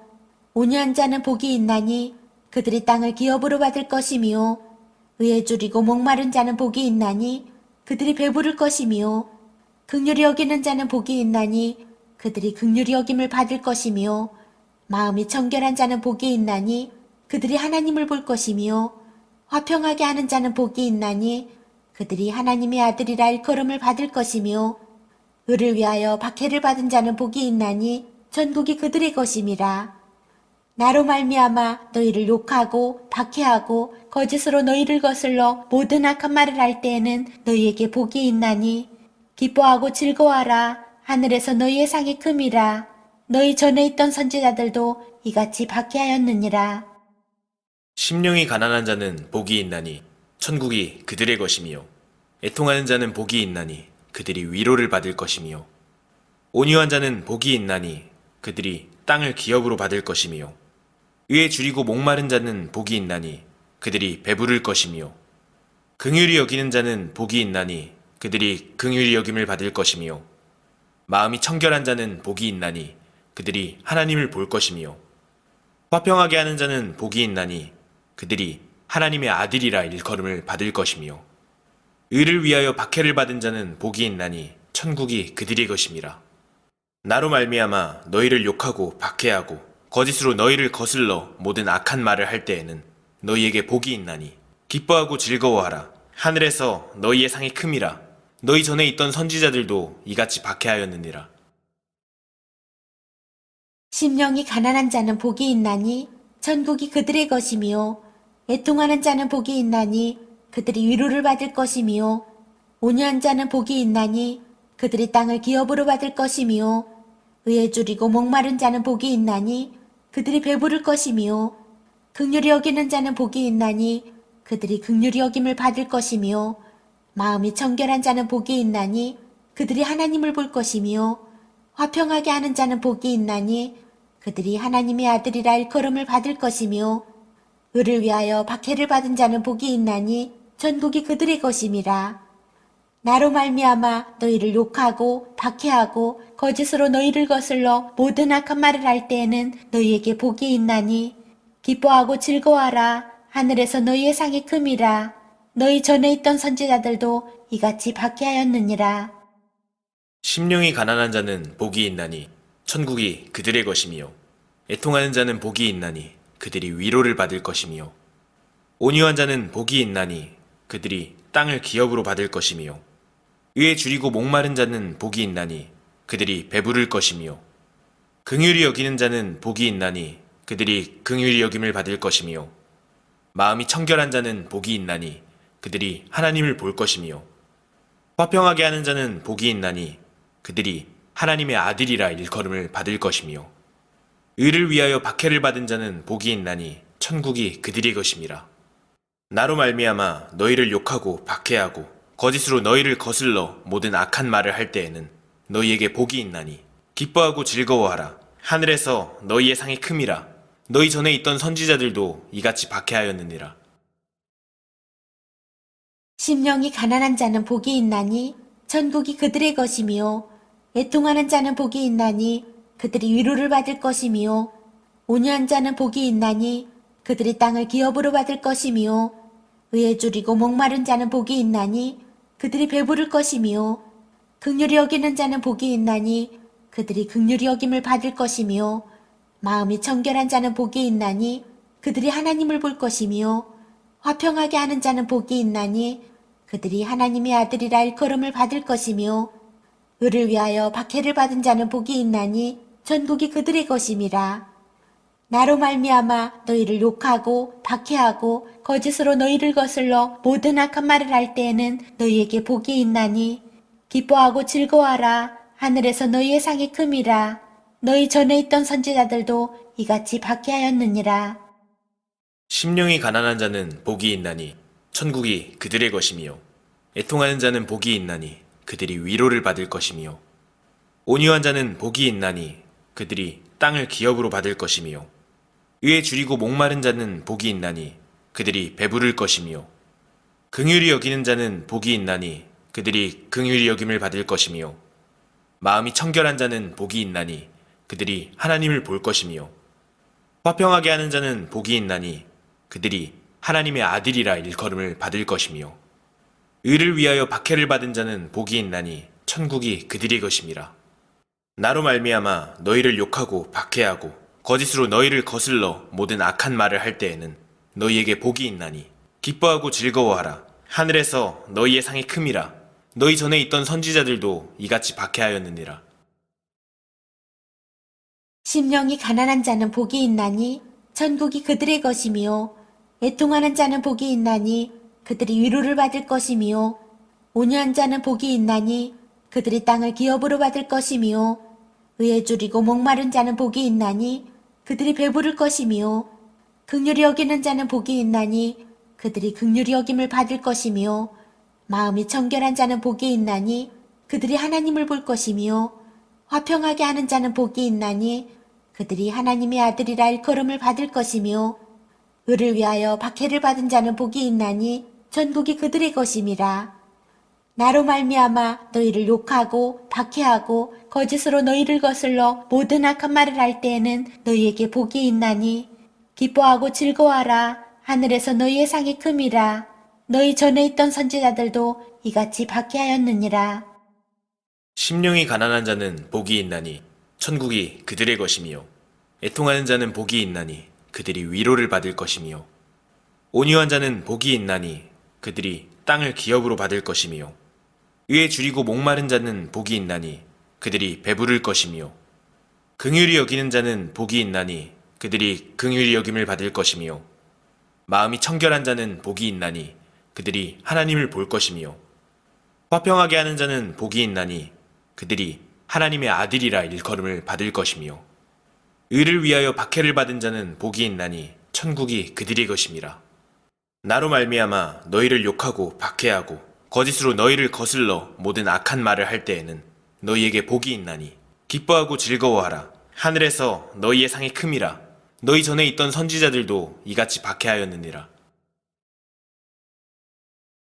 온유한 자는 복이 있나니 그들이 땅을 기업으로 받을 것이며 의에 줄이고 목마른 자는 복이 있나니 그들이 배부를 것이며 긍휼히 여기는 자는 복이 있나니 그들이 긍휼히 여김을 받을 것이며 마음이 청결한 자는 복이 있나니 그들이 하나님을 볼 것이며 화평하게 하는 자는 복이 있나니 그들이 하나님의 아들이라 일컬음을 받을 것이며 의를 위하여 박해를 받은 자는 복이 있나니 전국이 그들의 것임이라. 나로 말미암아 너희를 욕하고 박해하고 거짓으로 너희를 거슬러 모든 악한 말을 할 때에는 너희에게 복이 있나니 기뻐하고 즐거워하라. 하늘에서 너희의 상이 큼이라. 너희 전에 있던 선지자들도 이같이 박해하였느니라. 심령이 가난한 자는 복이 있나니 천국이 그들의 것이며 애통하는 자는 복이 있나니 그들이 위로를 받을 것이며 온유한 자는 복이 있나니 그들이 땅을 기업으로 받을 것이며 의에 줄이고 목마른 자는 복이 있나니 그들이 배부를 것이며 긍휼히 여기는 자는 복이 있나니 그들이 긍휼히 여김을 받을 것이며 마음이 청결한 자는 복이 있나니 그들이 하나님을 볼 것이며 화평하게 하는 자는 복이 있나니 그들이 하나님의 아들이라 일컬음을 받을 것이며 의를 위하여 박해를 받은 자는 복이 있나니 천국이 그들의 것임이라. 나로 말미암아 너희를 욕하고 박해하고 거짓으로 너희를 거슬러 모든 악한 말을 할 때에는 너희에게 복이 있나니 기뻐하고 즐거워하라. 하늘에서 너희의 상이 큼이라. 너희 전에 있던 선지자들도 이같이 박해하였느니라. 심령이 가난한 자는 복이 있나니 천국이 그들의 것이며 애통하는 자는 복이 있나니 그들이 위로를 받을 것이며 온유한 자는 복이 있나니 그들이 땅을 기업으로 받을 것이며 의에 줄이고 목마른 자는 복이 있나니 그들이 배부를 것이며 긍휼히 여기는 자는 복이 있나니 그들이 긍휼히 여김을 받을 것이며 마음이 청결한 자는 복이 있나니 그들이 하나님을 볼 것이며 화평하게 하는 자는 복이 있나니 그들이 하나님의 아들이라 일컬음을 받을 것이며 의를 위하여 박해를 받은 자는 복이 있나니 전국이 그들의 것임이라. 나로 말미암아 너희를 욕하고 박해하고 거짓으로 너희를 거슬러 모든 악한 말을 할 때에는 너희에게 복이 있나니 기뻐하고 즐거워하라. 하늘에서 너희의 상이 큼이라. 너희 전에 있던 선지자들도 이같이 박해하였느니라. 심령이 가난한 자는 복이 있나니 천국이 그들의 것이며 애통하는 자는 복이 있나니 그들이 위로를 받을 것이며 온유한 자는 복이 있나니 그들이 땅을 기업으로 받을 것이며 의에 줄이고 목마른 자는 복이 있나니 그들이 배부를 것이며 긍휼히 여기는 자는 복이 있나니 그들이 긍휼히 여김을 받을 것이며 마음이 청결한 자는 복이 있나니 그들이 하나님을 볼 것이며 화평하게 하는 자는 복이 있나니 그들이 하나님의 아들이라 일컬음을 받을 것이며 의를 위하여 박해를 받은 자는 복이 있나니 천국이 그들의 것임이라. 나로 말미암아 너희를 욕하고 박해하고 거짓으로 너희를 거슬러 모든 악한 말을 할 때에는 너희에게 복이 있나니 기뻐하고 즐거워하라. 하늘에서 너희의 상이 큼이라. 너희 전에 있던 선지자들도 이같이 박해하였느니라. 심령이 가난한 자는 복이 있나니 천국이 그들의 것이며 애통하는 자는 복이 있나니 그들이 위로를 받을 것이며 온유한 자는 복이 있나니 그들이 땅을 기업으로 받을 것이며 의에 줄이고 목마른 자는 복이 있나니 그들이 배부를 것이며 긍휼히 여기는 자는 복이 있나니 그들이 긍휼히 여김을 받을 것이며 마음이 청결한 자는 복이 있나니 그들이 하나님을 볼 것이며 화평하게 하는 자는 복이 있나니 그들이 하나님의 아들이라 일컬음을 받을 것이며 의를 위하여 박해를 받은 자는 복이 있나니 천국이 그들의 것임이라. 나로 말미암아 너희를 욕하고 박해하고 거짓으로 너희를 거슬러 모든 악한 말을 할 때에는 너희에게 복이 있나니 기뻐하고 즐거워하라. 하늘에서 너희의 상이 큼이라. 너희 전에 있던 선지자들도 이같이 박해하였느니라. 심령이 가난한 자는 복이 있나니 천국이 그들의 것이며 애통하는 자는 복이 있나니 그들이 위로를 받을 것이며 온유한 자는 복이 있나니 그들이 땅을 기업으로 받을 것이며 의에 줄이고 목마른 자는 복이 있나니 그들이 배부를 것이며 긍휼히 여기는 자는 복이 있나니 그들이 긍휼히 여김을 받을 것이며 마음이 청결한 자는 복이 있나니 그들이 하나님을 볼 것이며 화평하게 하는 자는 복이 있나니 그들이 하나님의 아들이라 일컬음을 받을 것이며 의를 위하여 박해를 받은 자는 복이 있나니 천국이 그들의 것임이라. 나로 말미암아 너희를 욕하고 박해하고 거짓으로 너희를 거슬러 모든 악한 말을 할 때에는 너희에게 복이 있나니 기뻐하고 즐거워하라. 하늘에서 너희의 상이 큼이라. 너희 전에 있던 선지자들도 이같이 박해하였느니라. 심령이 가난한 자는 복이 있나니 천국이 그들의 것이며 애통하는 자는 복이 있나니 그들이 위로를 받을 것이며 온유한 자는 복이 있나니 그들이 땅을 기업으로 받을 것이며 의에 줄이고 목마른 자는 복이 있나니 그들이 배부를 것이며 긍휼히 여기는 자는 복이 있나니 그들이 긍휼히 여김을 받을 것이며 마음이 청결한 자는 복이 있나니 그들이 하나님을 볼 것이며 화평하게 하는 자는 복이 있나니 그들이 하나님의 아들이라 일컬음을 받을 것이며 의를 위하여 박해를 받은 자는 복이 있나니 천국이 그들의 것임이라. 나로 말미암아 너희를 욕하고 박해하고 거짓으로 너희를 거슬러 모든 악한 말을 할 때에는 너희에게 복이 있나니 기뻐하고 즐거워하라. 하늘에서 너희의 상이 큼이라. 너희 전에 있던 선지자들도 이같이 박해하였느니라. 심령이 가난한 자는 복이 있나니 천국이 그들의 것이며 애통하는 자는 복이 있나니 그들이 위로를 받을 것이며 온유한 자는 복이 있나니 그들이 땅을 기업으로 받을 것이며 의에 줄이고 목마른 자는 복이 있나니 그들이 배부를 것이며 긍휼히 여기는 자는 복이 있나니 그들이 긍휼히 여김을 받을 것이며 마음이 청결한 자는 복이 있나니 그들이 하나님을 볼 것이며 화평하게 하는 자는 복이 있나니 그들이 하나님의 아들이라 일컬음을 받을 것이며 의를 위하여 박해를 받은 자는 복이 있나니 천국이 그들의 것임이라. 나로 말미암아 너희를 욕하고 박해하고 거짓으로 너희를 거슬러 모든 악한 말을 할 때에는 너희에게 복이 있나니 기뻐하고 즐거워하라. 하늘에서 너희의 상이 큼이라. 너희 전에 있던 선지자들도 이같이 박해하였느니라.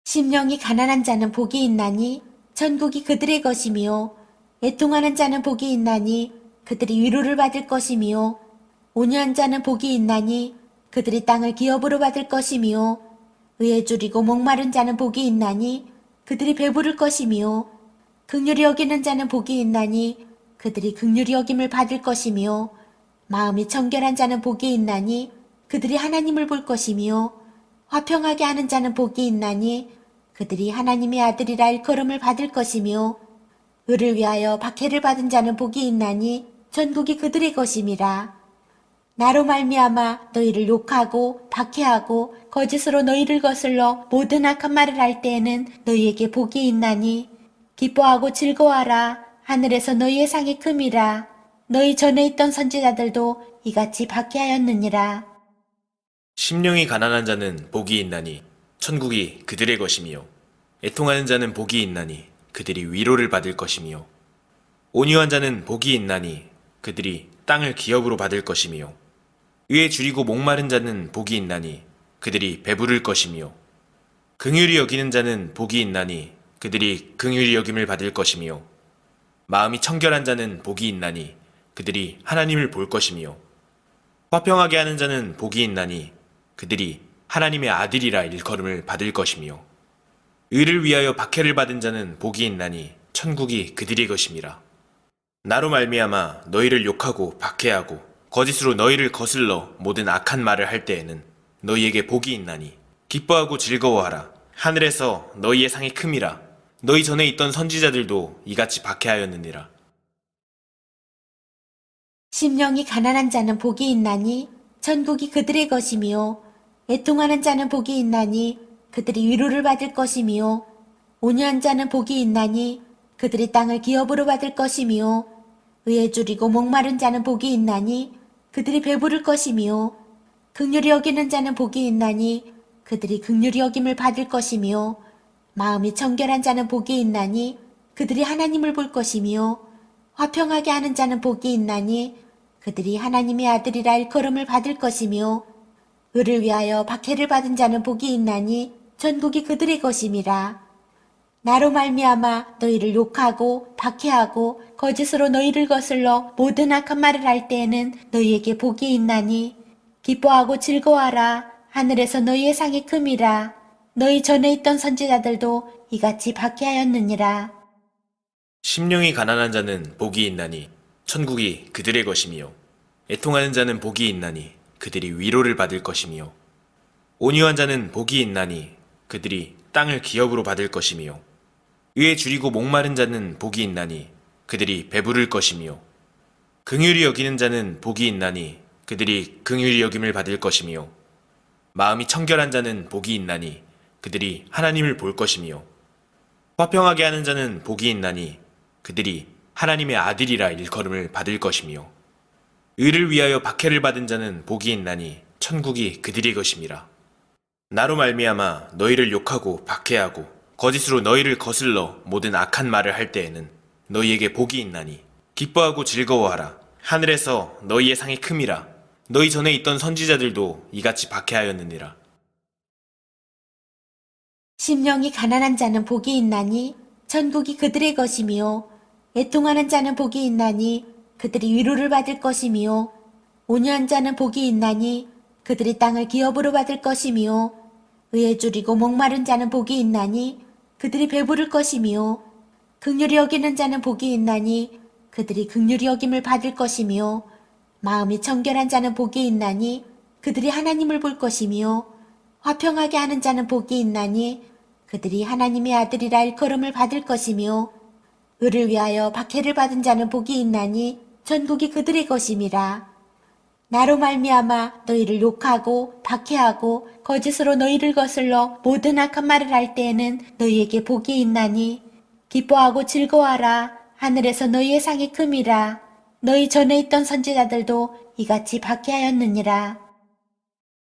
심령이 가난한 자는 복이 있나니 천국이 그들의 것이며 애통하는 자는 복이 있나니 그들이 위로를 받을 것이며 온유한 자는 복이 있나니 그들이 땅을 기업으로 받을 것이며 의에 줄이고 목마른 자는 복이 있나니 그들이 배부를 것이며 긍휼히 여기는 자는 복이 있나니 그들이 긍휼히 여김을 받을 것이며 마음이 청결한 자는 복이 있나니 그들이 하나님을 볼 것이며 화평하게 하는 자는 복이 있나니 그들이 하나님의 아들이라 일컬음을 받을 것이며 의를 위하여 박해를 받은 자는 복이 있나니 전국이 그들의 것임이라. 나로 말미암아 너희를 욕하고 박해하고 거짓으로 너희를 거슬러 모든 악한 말을 할 때에는 너희에게 복이 있나니 기뻐하고 즐거워하라. 하늘에서 너희의 상이 큼이라. 너희 전에 있던 선지자들도 이같이 박해하였느니라. 심령이 가난한 자는 복이 있나니 천국이 그들의 것이며 애통하는 자는 복이 있나니 그들이 위로를 받을 것이며 온유한 자는 복이 있나니 그들이 땅을 기업으로 받을 것이며 의에 줄이고 목마른 자는 복이 있나니 그들이 배부를 것이며 긍휼히 여기는 자는 복이 있나니 그들이 긍휼히 여김을 받을 것이며 마음이 청결한 자는 복이 있나니 그들이 하나님을 볼 것이며 화평하게 하는 자는 복이 있나니 그들이 하나님의 아들이라 일컬음을 받을 것이며 의를 위하여 박해를 받은 자는 복이 있나니 천국이 그들의 것임이라. 나로 말미암아 너희를 욕하고 박해하고 거짓으로 너희를 거슬러 모든 악한 말을 할 때에는 너희에게 복이 있나니 기뻐하고 즐거워하라. 하늘에서 너희의 상이 큼이라. 너희 전에 있던 선지자들도 이같이 박해하였느니라. 심령이 가난한 자는 복이 있나니 천국이 그들의 것이며 애통하는 자는 복이 있나니 그들이 위로를 받을 것이며 온유한 자는 복이 있나니 그들이 땅을 기업으로 받을 것이며 의에 줄이고 목마른 자는 복이 있나니 그들이 배부를 것이며 긍휼히 여기는 자는 복이 있나니 그들이 긍휼히 여김을 받을 것이며 마음이 청결한 자는 복이 있나니 그들이 하나님을 볼 것이며 화평하게 하는 자는 복이 있나니 그들이 하나님의 아들이라 일컬음을 받을 것이며 의를 위하여 박해를 받은 자는 복이 있나니 전국이 그들의 것임이라. 나로 말미암아 너희를 욕하고 박해하고 거짓으로 너희를 거슬러 모든 악한 말을 할 때에는 너희에게 복이 있나니 기뻐하고 즐거워하라. 하늘에서 너희의 상이 큼이라. 너희 전에 있던 선지자들도 이같이 박해하였느니라. 심령이 가난한 자는 복이 있나니 천국이 그들의 것이며 애통하는 자는 복이 있나니 그들이 위로를 받을 것이며 온유한 자는 복이 있나니 그들이 땅을 기업으로 받을 것이며 의에 줄이고 목마른 자는 복이 있나니 그들이 배부를 것이며 긍휼히 여기는 자는 복이 있나니 그들이 긍휼히 여김을 받을 것이며 마음이 청결한 자는 복이 있나니 그들이 하나님을 볼 것이며 화평하게 하는 자는 복이 있나니 그들이 하나님의 아들이라 일컬음을 받을 것이며 의를 위하여 박해를 받은 자는 복이 있나니 천국이 그들의 것임이라. 나로 말미암아 너희를 욕하고 박해하고 거짓으로 너희를 거슬러 모든 악한 말을 할 때에는 너희에게 복이 있나니 기뻐하고 즐거워하라. 하늘에서 너희의 상이 큼이라. 너희 전에 있던 선지자들도 이같이 박해하였느니라. 심령이 가난한 자는 복이 있나니 천국이 그들의 것이며 애통하는 자는 복이 있나니 그들이 위로를 받을 것이며 온유한 자는 복이 있나니 그들이 땅을 기업으로 받을 것이며 의에 줄이고 목마른 자는 복이 있나니 그들이 배부를 것이며 긍휼히 여기는 자는 복이 있나니 그들이 긍휼히 여김을 받을 것이며 마음이 청결한 자는 복이 있나니 그들이 하나님을 볼 것이며 화평하게 하는 자는 복이 있나니 그들이 하나님의 아들이라 일컬음을 받을 것이며 의를 위하여 박해를 받은 자는 복이 있나니 전국이 그들의 것임이라. 나로 말미암아 너희를 욕하고 박해하고 거짓으로 너희를 거슬러 모든 악한 말을 할 때에는 너희에게 복이 있나니 기뻐하고 즐거워하라. 하늘에서 너희의 상이 큼이라. 너희 전에 있던 선지자들도 이같이 박해하였느니라.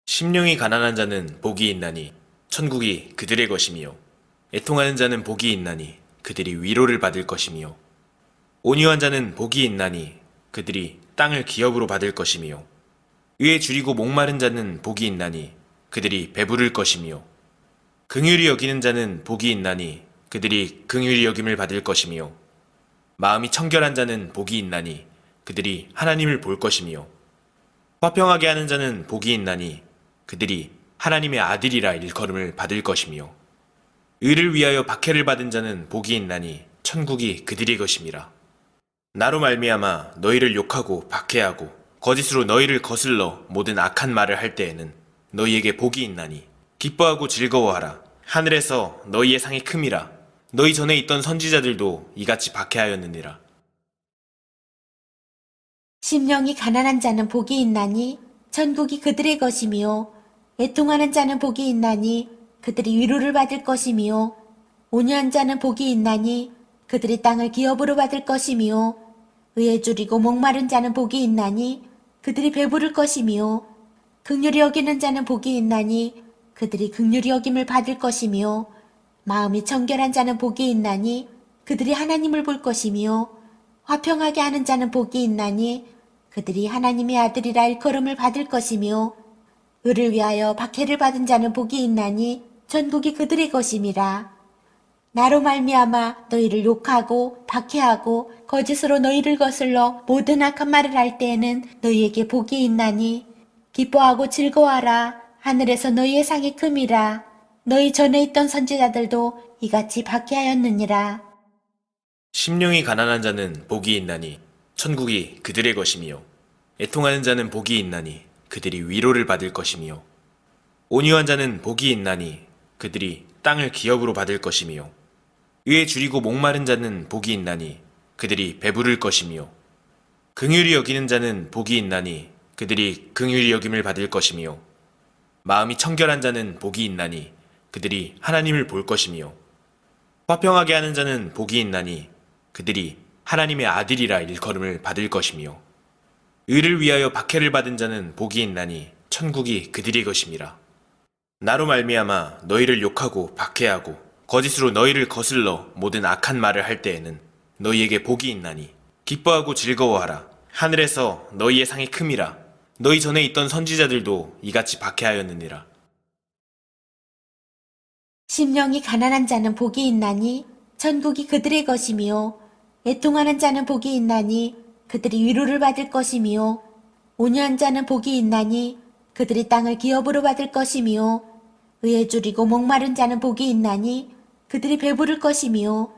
심령이 가난한 자는 복이 있나니 천국이 그들의 것이며 애통하는 자는 복이 있나니 그들이 위로를 받을 것이며 온유한 자는 복이 있나니 그들이 땅을 기업으로 받을 것이며 의에 줄이고 목마른 자는 복이 있나니 그들이 배부를 것이며 긍휼히 여기는 자는 복이 있나니 그들이 긍휼히 여김을 받을 것이며 마음이 청결한 자는 복이 있나니 그들이 하나님을 볼 것이며 화평하게 하는 자는 복이 있나니 그들이 하나님의 아들이라 일컬음을 받을 것이며 의를 위하여 박해를 받은 자는 복이 있나니 천국이 그들의 것임이라. 나로 말미암아 너희를 욕하고 박해하고 거짓으로 너희를 거슬러 모든 악한 말을 할 때에는 너희에게 복이 있나니 기뻐하고 즐거워하라. 하늘에서 너희의 상이 큼이라. 너희 전에 있던 선지자들도 이같이 박해하였느니라. 심령이 가난한 자는 복이 있나니 천국이 그들의 것이며 애통하는 자는 복이 있나니 그들이 위로를 받을 것이며 온유한 자는 복이 있나니 그들이 땅을 기업으로 받을 것이며 의에 줄이고 목마른 자는 복이 있나니 그들이 배부를 것이며 긍휼히 여기는 자는 복이 있나니 그들이 긍휼히 여김을 받을 것이며 마음이 청결한 자는 복이 있나니 그들이 하나님을 볼 것이며 화평하게 하는 자는 복이 있나니 그들이 하나님의 아들이라 일컬음을 받을 것이며 의를 위하여 박해를 받은 자는 복이 있나니 천국이 그들의 것임이라. 나로 말미암아 너희를 욕하고 박해하고 거짓으로 너희를 거슬러 모든 악한 말을 할 때에는 너희에게 복이 있나니 기뻐하고 즐거워하라. 하늘에서 너희의 상이 큼이라. 너희 전에 있던 선지자들도 이같이 박해하였느니라. 심령이 가난한 자는 복이 있나니 천국이 그들의 것이며 애통하는 자는 복이 있나니 그들이 위로를 받을 것이며 온유한 자는 복이 있나니 그들이 땅을 기업으로 받을 것이며 의에 줄이고 목마른 자는 복이 있나니 그들이 배부를 것이며 긍휼히 여기는 자는 복이 있나니 그들이 긍휼히 여김을 받을 것이며 마음이 청결한 자는 복이 있나니 그들이 하나님을 볼 것이며 화평하게 하는 자는 복이 있나니 그들이 하나님의 아들이라 일컬음을 받을 것이며 의를 위하여 박해를 받은 자는 복이 있나니 천국이 그들의 것임이라. 나로 말미암아 너희를 욕하고 박해하고 거짓으로 너희를 거슬러 모든 악한 말을 할 때에는 너희에게 복이 있나니 기뻐하고 즐거워하라. 하늘에서 너희의 상이 큼이라. 너희 전에 있던 선지자들도 이같이 박해하였느니라. 심령이 가난한 자는 복이 있나니 천국이 그들의 것이며 애통하는 자는 복이 있나니 그들이 위로를 받을 것이며 온유한 자는 복이 있나니 그들이 땅을 기업으로 받을 것이며 의에 줄이고 목마른 자는 복이 있나니 그들이 배부를 것이며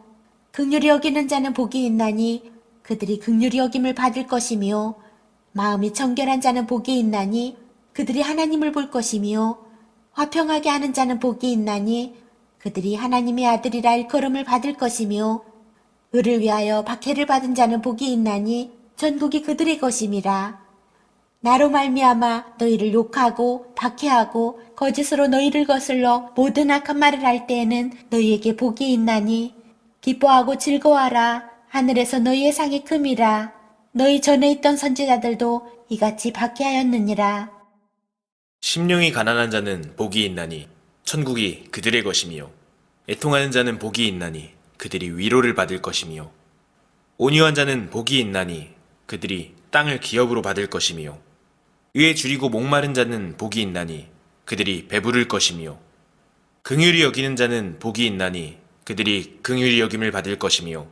긍휼히 여기는 자는 복이 있나니 그들이 긍휼히 여김을 받을 것이며 마음이 청결한 자는 복이 있나니 그들이 하나님을 볼 것이며 화평하게 하는 자는 복이 있나니 그들이 하나님의 아들이라 일컬음을 받을 것이며 의를 위하여 박해를 받은 자는 복이 있나니 천국이 그들의 것임이라. 나로 말미암아 너희를 욕하고 박해하고 거짓으로 너희를 거슬러 모든 악한 말을 할 때에는 너희에게 복이 있나니 기뻐하고 즐거워하라. 하늘에서 너희의 상이 큼이라. 너희 전에 있던 선지자들도 이같이 박해하였느니라. 심령이 가난한 자는 복이 있나니 천국이 그들의 것이며 애통하는 자는 복이 있나니 그들이 위로를 받을 것이며 온유한 자는 복이 있나니 그들이 땅을 기업으로 받을 것이며 의에 줄이고 목마른 자는 복이 있나니 그들이 배부를 것이며 긍휼히 여기는 자는 복이 있나니 그들이 긍휼히 여김을 받을 것이며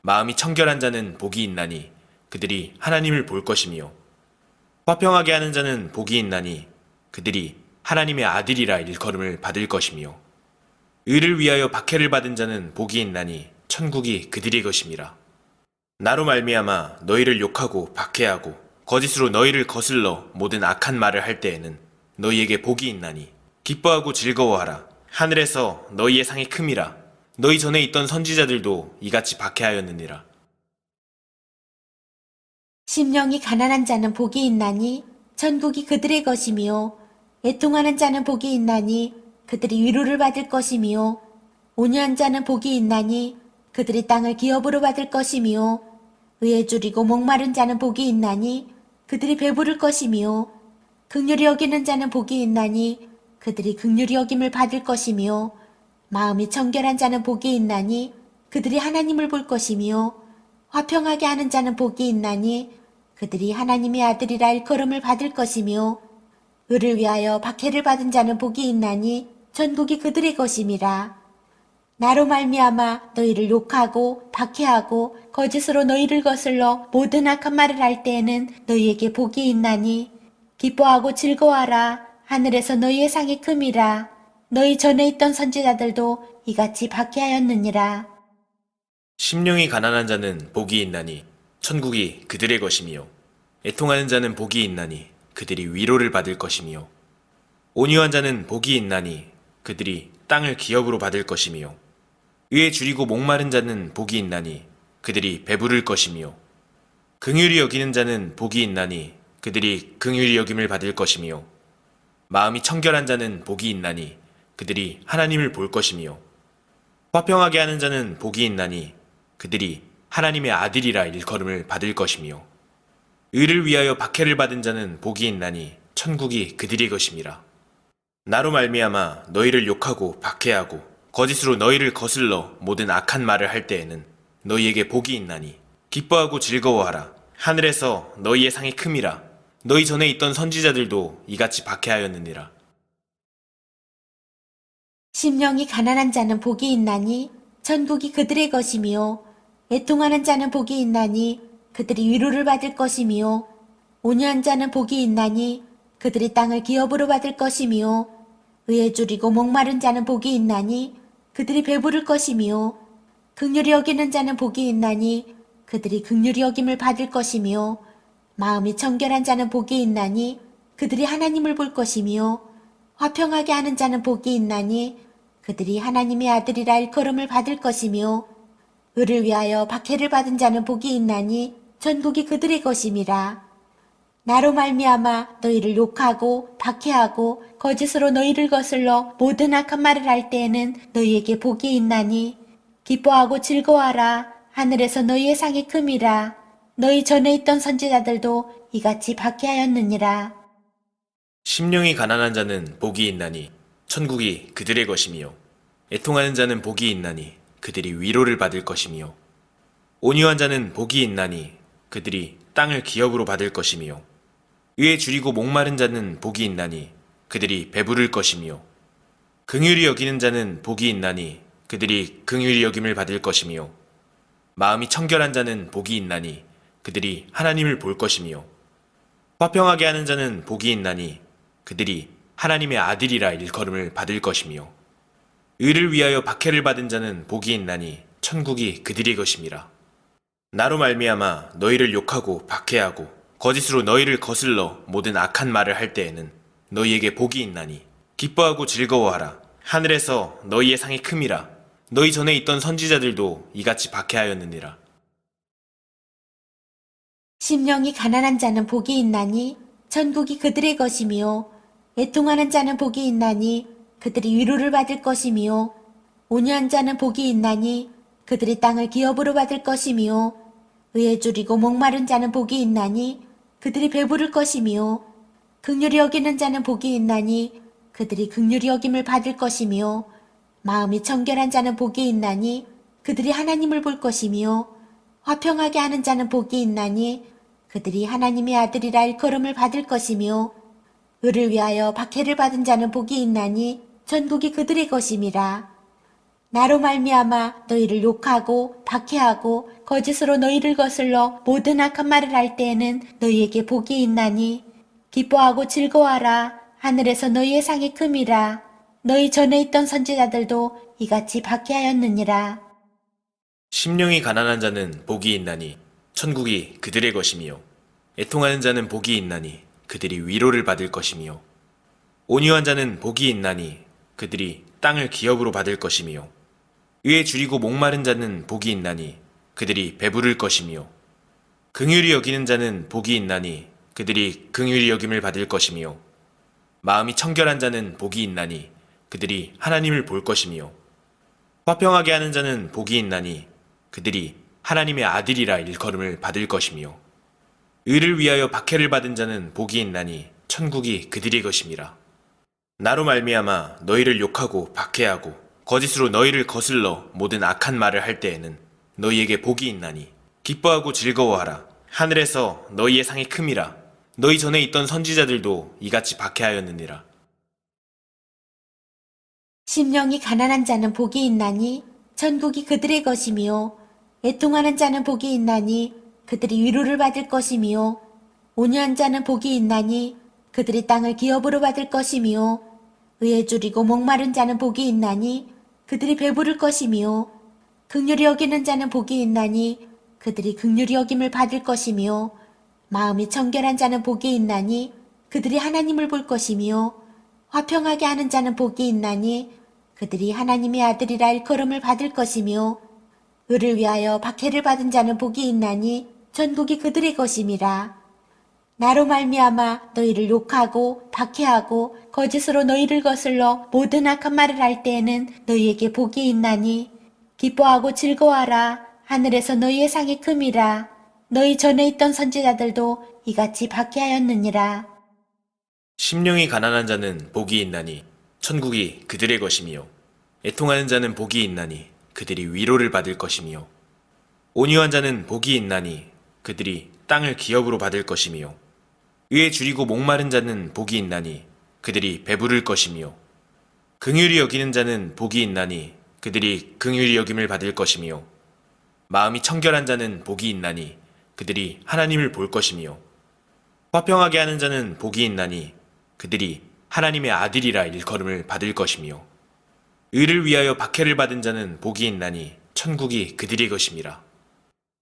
마음이 청결한 자는 복이 있나니 그들이 하나님을 볼 것이며 화평하게 하는 자는 복이 있나니 그들이 하나님의 아들이라 일컬음을 받을 것이며 의를 위하여 박해를 받은 자는 복이 있나니 천국이 그들의 것임이라. 나로 말미암아 너희를 욕하고 박해하고 거짓으로 너희를 거슬러 모든 악한 말을 할 때에는 너희에게 복이 있나니 기뻐하고 즐거워하라. 하늘에서 너희의 상이 큼이라. 너희 전에 있던 선지자들도 이같이 박해하였느니라. 심령이 가난한 자는 복이 있나니 천국이 그들의 것이며 애통하는 자는 복이 있나니 그들이 위로를 받을 것이며 온유한 자는 복이 있나니 그들이 땅을 기업으로 받을 것이며 의에 줄이고 목마른 자는 복이 있나니 그들이 배부를 것이며 긍휼히 여기는 자는 복이 있나니 그들이 긍휼히 여김을 받을 것이며 마음이 청결한 자는 복이 있나니 그들이 하나님을 볼 것이며 화평하게 하는 자는 복이 있나니 그들이 하나님의 아들이라 일컬음을 받을 것이며 의를 위하여 박해를 받은 자는 복이 있나니 천국이 그들의 것임이라. 나로 말미암아 너희를 욕하고 박해하고 거짓으로 너희를 거슬러 모든 악한 말을 할 때에는 너희에게 복이 있나니 기뻐하고 즐거워하라. 하늘에서 너희의 상이 큼이라. 너희 전에 있던 선지자들도 이같이 박해하였느니라. 심령이 가난한 자는 복이 있나니 천국이 그들의 것이며 애통하는 자는 복이 있나니 그들이 위로를 받을 것이며 온유한 자는 복이 있나니 그들이 땅을 기업으로 받을 것이며 의에 줄이고 목마른 자는 복이 있나니 그들이 배부를 것이며 긍휼히 여기는 자는 복이 있나니 그들이 긍휼히 여김을 받을 것이며 마음이 청결한 자는 복이 있나니 그들이 하나님을 볼 것이며 화평하게 하는 자는 복이 있나니 그들이 하나님의 아들이라 일컬음을 받을 것이며 의를 위하여 박해를 받은 자는 복이 있나니 천국이 그들의 것임이라. 나로 말미암아 너희를 욕하고 박해하고 거짓으로 너희를 거슬러 모든 악한 말을 할 때에는 너희에게 복이 있나니 기뻐하고 즐거워하라. 하늘에서 너희의 상이 큼이라. 너희 전에 있던 선지자들도 이같이 박해하였느니라. 심령이 가난한 자는 복이 있나니 천국이 그들의 것이며 애통하는 자는 복이 있나니 그들이 위로를 받을 것이며 온유한 자는 복이 있나니 그들이 땅을 기업으로 받을 것이며 의에 줄이고 목마른 자는 복이 있나니 그들이 배부를 것이며 긍휼히 여기는 자는 복이 있나니 그들이 긍휼히 여김을 받을 것이며 마음이 청결한 자는 복이 있나니 그들이 하나님을 볼 것이며 화평하게 하는 자는 복이 있나니 그들이 하나님의 아들이라 일컬음을 받을 것이며 의를 위하여 박해를 받은 자는 복이 있나니 천국이 그들의 것임이라. 나로 말미암아 너희를 욕하고 박해하고 거짓으로 너희를 거슬러 모든 악한 말을 할 때에는 너희에게 복이 있나니 기뻐하고 즐거워하라. 하늘에서 너희의 상이 큼이라. 너희 전에 있던 선지자들도 이같이 박해하였느니라. 심령이 가난한 자는 복이 있나니 천국이 그들의 것이며 애통하는 자는 복이 있나니 그들이 위로를 받을 것이며 온유한 자는 복이 있나니 그들이 땅을 기업으로 받을 것이며 의에 줄이고 목마른 자는 복이 있나니 그들이 배부를 것이며 긍휼히 여기는 자는 복이 있나니 그들이 긍휼히 여김을 받을 것이며 마음이 청결한 자는 복이 있나니 그들이 하나님을 볼 것이며 화평하게 하는 자는 복이 있나니 그들이 하나님의 아들이라 일컬음을 받을 것이며 의를 위하여 박해를 받은 자는 복이 있나니 천국이 그들의 것임이라. 나로 말미암아 너희를 욕하고 박해하고 거짓으로 너희를 거슬러 모든 악한 말을 할 때에는 너희에게 복이 있나니 기뻐하고 즐거워하라. 하늘에서 너희의 상이 큼이라. 너희 전에 있던 선지자들도 이같이 박해하였느니라. 심령이 가난한 자는 복이 있나니 천국이 그들의 것이며 애통하는 자는 복이 있나니 그들이 위로를 받을 것이며 온유한 자는 복이 있나니 그들이 땅을 기업으로 받을 것이며 의에 줄이고 목마른 자는 복이 있나니 그들이 배부를 것이며 긍휼히 여기는 자는 복이 있나니 그들이 긍휼히 여김을 받을 것이며 마음이 청결한 자는 복이 있나니 그들이 하나님을 볼 것이며 화평하게 하는 자는 복이 있나니 그들이 하나님의 아들이라 일컬음을 받을 것이며 의를 위하여 박해를 받은 자는 복이 있나니 천국이 그들의 것임이라. 나로 말미암아 너희를 욕하고 박해하고 거짓으로 너희를 거슬러 모든 악한 말을 할 때에는 너희에게 복이 있나니 기뻐하고 즐거워하라. 하늘에서 너희의 상이 큼이라. 너희 전에 있던 선지자들도 이같이 박해하였느니라. 심령이 가난한 자는 복이 있나니 천국이 그들의 것이며 애통하는 자는 복이 있나니 그들이 위로를 받을 것이며 온유한 자는 복이 있나니 그들이 땅을 기업으로 받을 것이며 의에 줄이고 목마른 자는 복이 있나니 그들이 배부를 것이며 긍휼히 여기는 자는 복이 있나니 그들이 긍휼히 여김을 받을 것이며 마음이 청결한 자는 복이 있나니 그들이 하나님을 볼 것이며 화평하게 하는 자는 복이 있나니 그들이 하나님의 아들이라 일컬음을 받을 것이며 의를 위하여 박해를 받은 자는 복이 있나니 천국이 그들의 것임이라. 나로 말미암아 너희를 욕하고 박해하고 거짓으로 너희를 거슬러 모든 악한 말을 할 때에는 너희에게 복이 있나니 기뻐하고 즐거워하라. 하늘에서 너희의 상이 큼이라. 너희 전에 있던 선지자들도 이같이 박해하였느니라. 심령이 가난한 자는 복이 있나니 천국이 그들의 것이며 애통하는 자는 복이 있나니 그들이 위로를 받을 것이며 온유한 자는 복이 있나니 그들이 땅을 기업으로 받을 것이며 의에 줄이고 목마른 자는 복이 있나니 그들이 배부를 것이며 긍휼히 여기는 자는 복이 있나니 그들이 긍휼히 여김을 받을 것이며 마음이 청결한 자는 복이 있나니 그들이 하나님을 볼 것이며 화평하게 하는 자는 복이 있나니 그들이 하나님의 아들이라 일컬음을 받을 것이며 의를 위하여 박해를 받은 자는 복이 있나니 전국이 그들의 것임이라. 나로 말미암아 너희를 욕하고 박해하고 거짓으로 너희를 거슬러 모든 악한 말을 할 때에는 너희에게 복이 있나니 기뻐하고 즐거워하라. 하늘에서 너희의 상이 큼이라. 너희 전에 있던 선지자들도 이같이 박해하였느니라. 심령이 가난한 자는 복이 있나니 천국이 그들의 것이며 애통하는 자는 복이 있나니 그들이 위로를 받을 것이며 온유한 자는 복이 있나니 그들이 땅을 기업으로 받을 것이며 의에 줄이고 목마른 자는 복이 있나니 그들이 배부를 것이며 긍휼히 여기는 자는 복이 있나니 그들이 긍휼히 여김을 받을 것이며 마음이 청결한 자는 복이 있나니 그들이 하나님을 볼 것이며 화평하게 하는 자는 복이 있나니 그들이 하나님의 아들이라 일컬음을 받을 것이며 의를 위하여 박해를 받은 자는 복이 있나니 천국이 그들의 것임이라.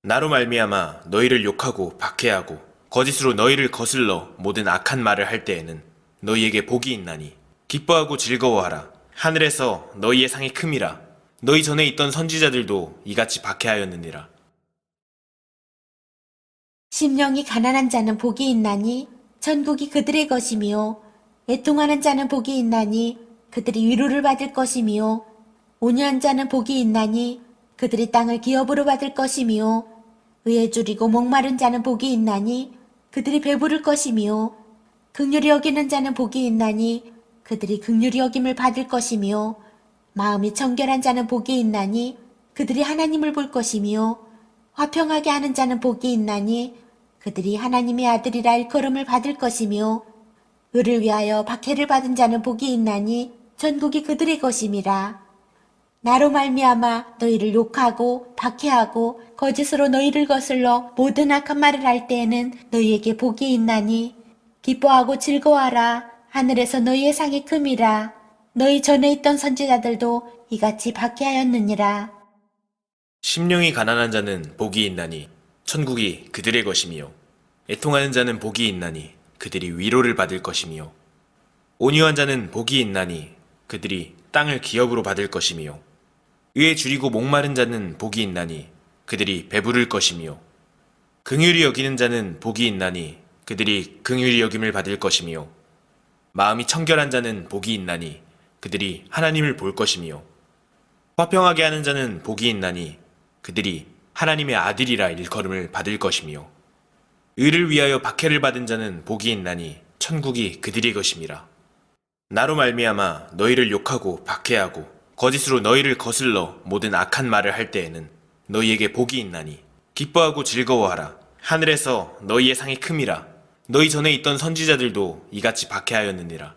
나로 말미암아 너희를 욕하고 박해하고 거짓으로 너희를 거슬러 모든 악한 말을 할 때에는 너희에게 복이 있나니 기뻐하고 즐거워하라. 하늘에서 너희의 상이 큼이라. 너희 전에 있던 선지자들도 이같이 박해하였느니라. 심령이 가난한 자는 복이 있나니 천국이 그들의 것이며 애통하는 자는 복이 있나니 그들이 위로를 받을 것이며 온유한 자는 복이 있나니 그들이 땅을 기업으로 받을 것이며 의에 줄이고 목마른 자는 복이 있나니 그들이 배부를 것이며 긍휼히 여기는 자는 복이 있나니 그들이 긍휼히 여김을 받을 것이며 마음이 청결한 자는 복이 있나니 그들이 하나님을 볼 것이며 화평하게 하는 자는 복이 있나니 그들이 하나님의 아들이라 일컬음을 받을 것이며 의를 위하여 박해를 받은 자는 복이 있나니 전국이 그들의 것임이라. 나로 말미암아 너희를 욕하고 박해하고 거짓으로 너희를 거슬러 모든 악한 말을 할 때에는 너희에게 복이 있나니 기뻐하고 즐거워하라. 하늘에서 너희의 상이 큼이라. 너희 전에 있던 선지자들도 이같이 박해하였느니라. 심령이 가난한 자는 복이 있나니 천국이 그들의 것이며 애통하는 자는 복이 있나니 그들이 위로를 받을 것이며 온유한 자는 복이 있나니 그들이 땅을 기업으로 받을 것이며 의에 줄이고 목마른 자는 복이 있나니 그들이 배부를 것이며 긍휼히 여기는 자는 복이 있나니 그들이 긍휼히 여김을 받을 것이며 마음이 청결한 자는 복이 있나니 그들이 하나님을 볼 것이며 화평하게 하는 자는 복이 있나니 그들이 하나님의 아들이라 일컬음을 받을 것이며 의를 위하여 박해를 받은 자는 복이 있나니 천국이 그들의 것임이라. 나로 말미암아 너희를 욕하고 박해하고 거짓으로 너희를 거슬러 모든 악한 말을 할 때에는 너희에게 복이 있나니 기뻐하고 즐거워하라. 하늘에서 너희의 상이 큼이라. 너희 전에 있던 선지자들도 이같이 박해하였느니라.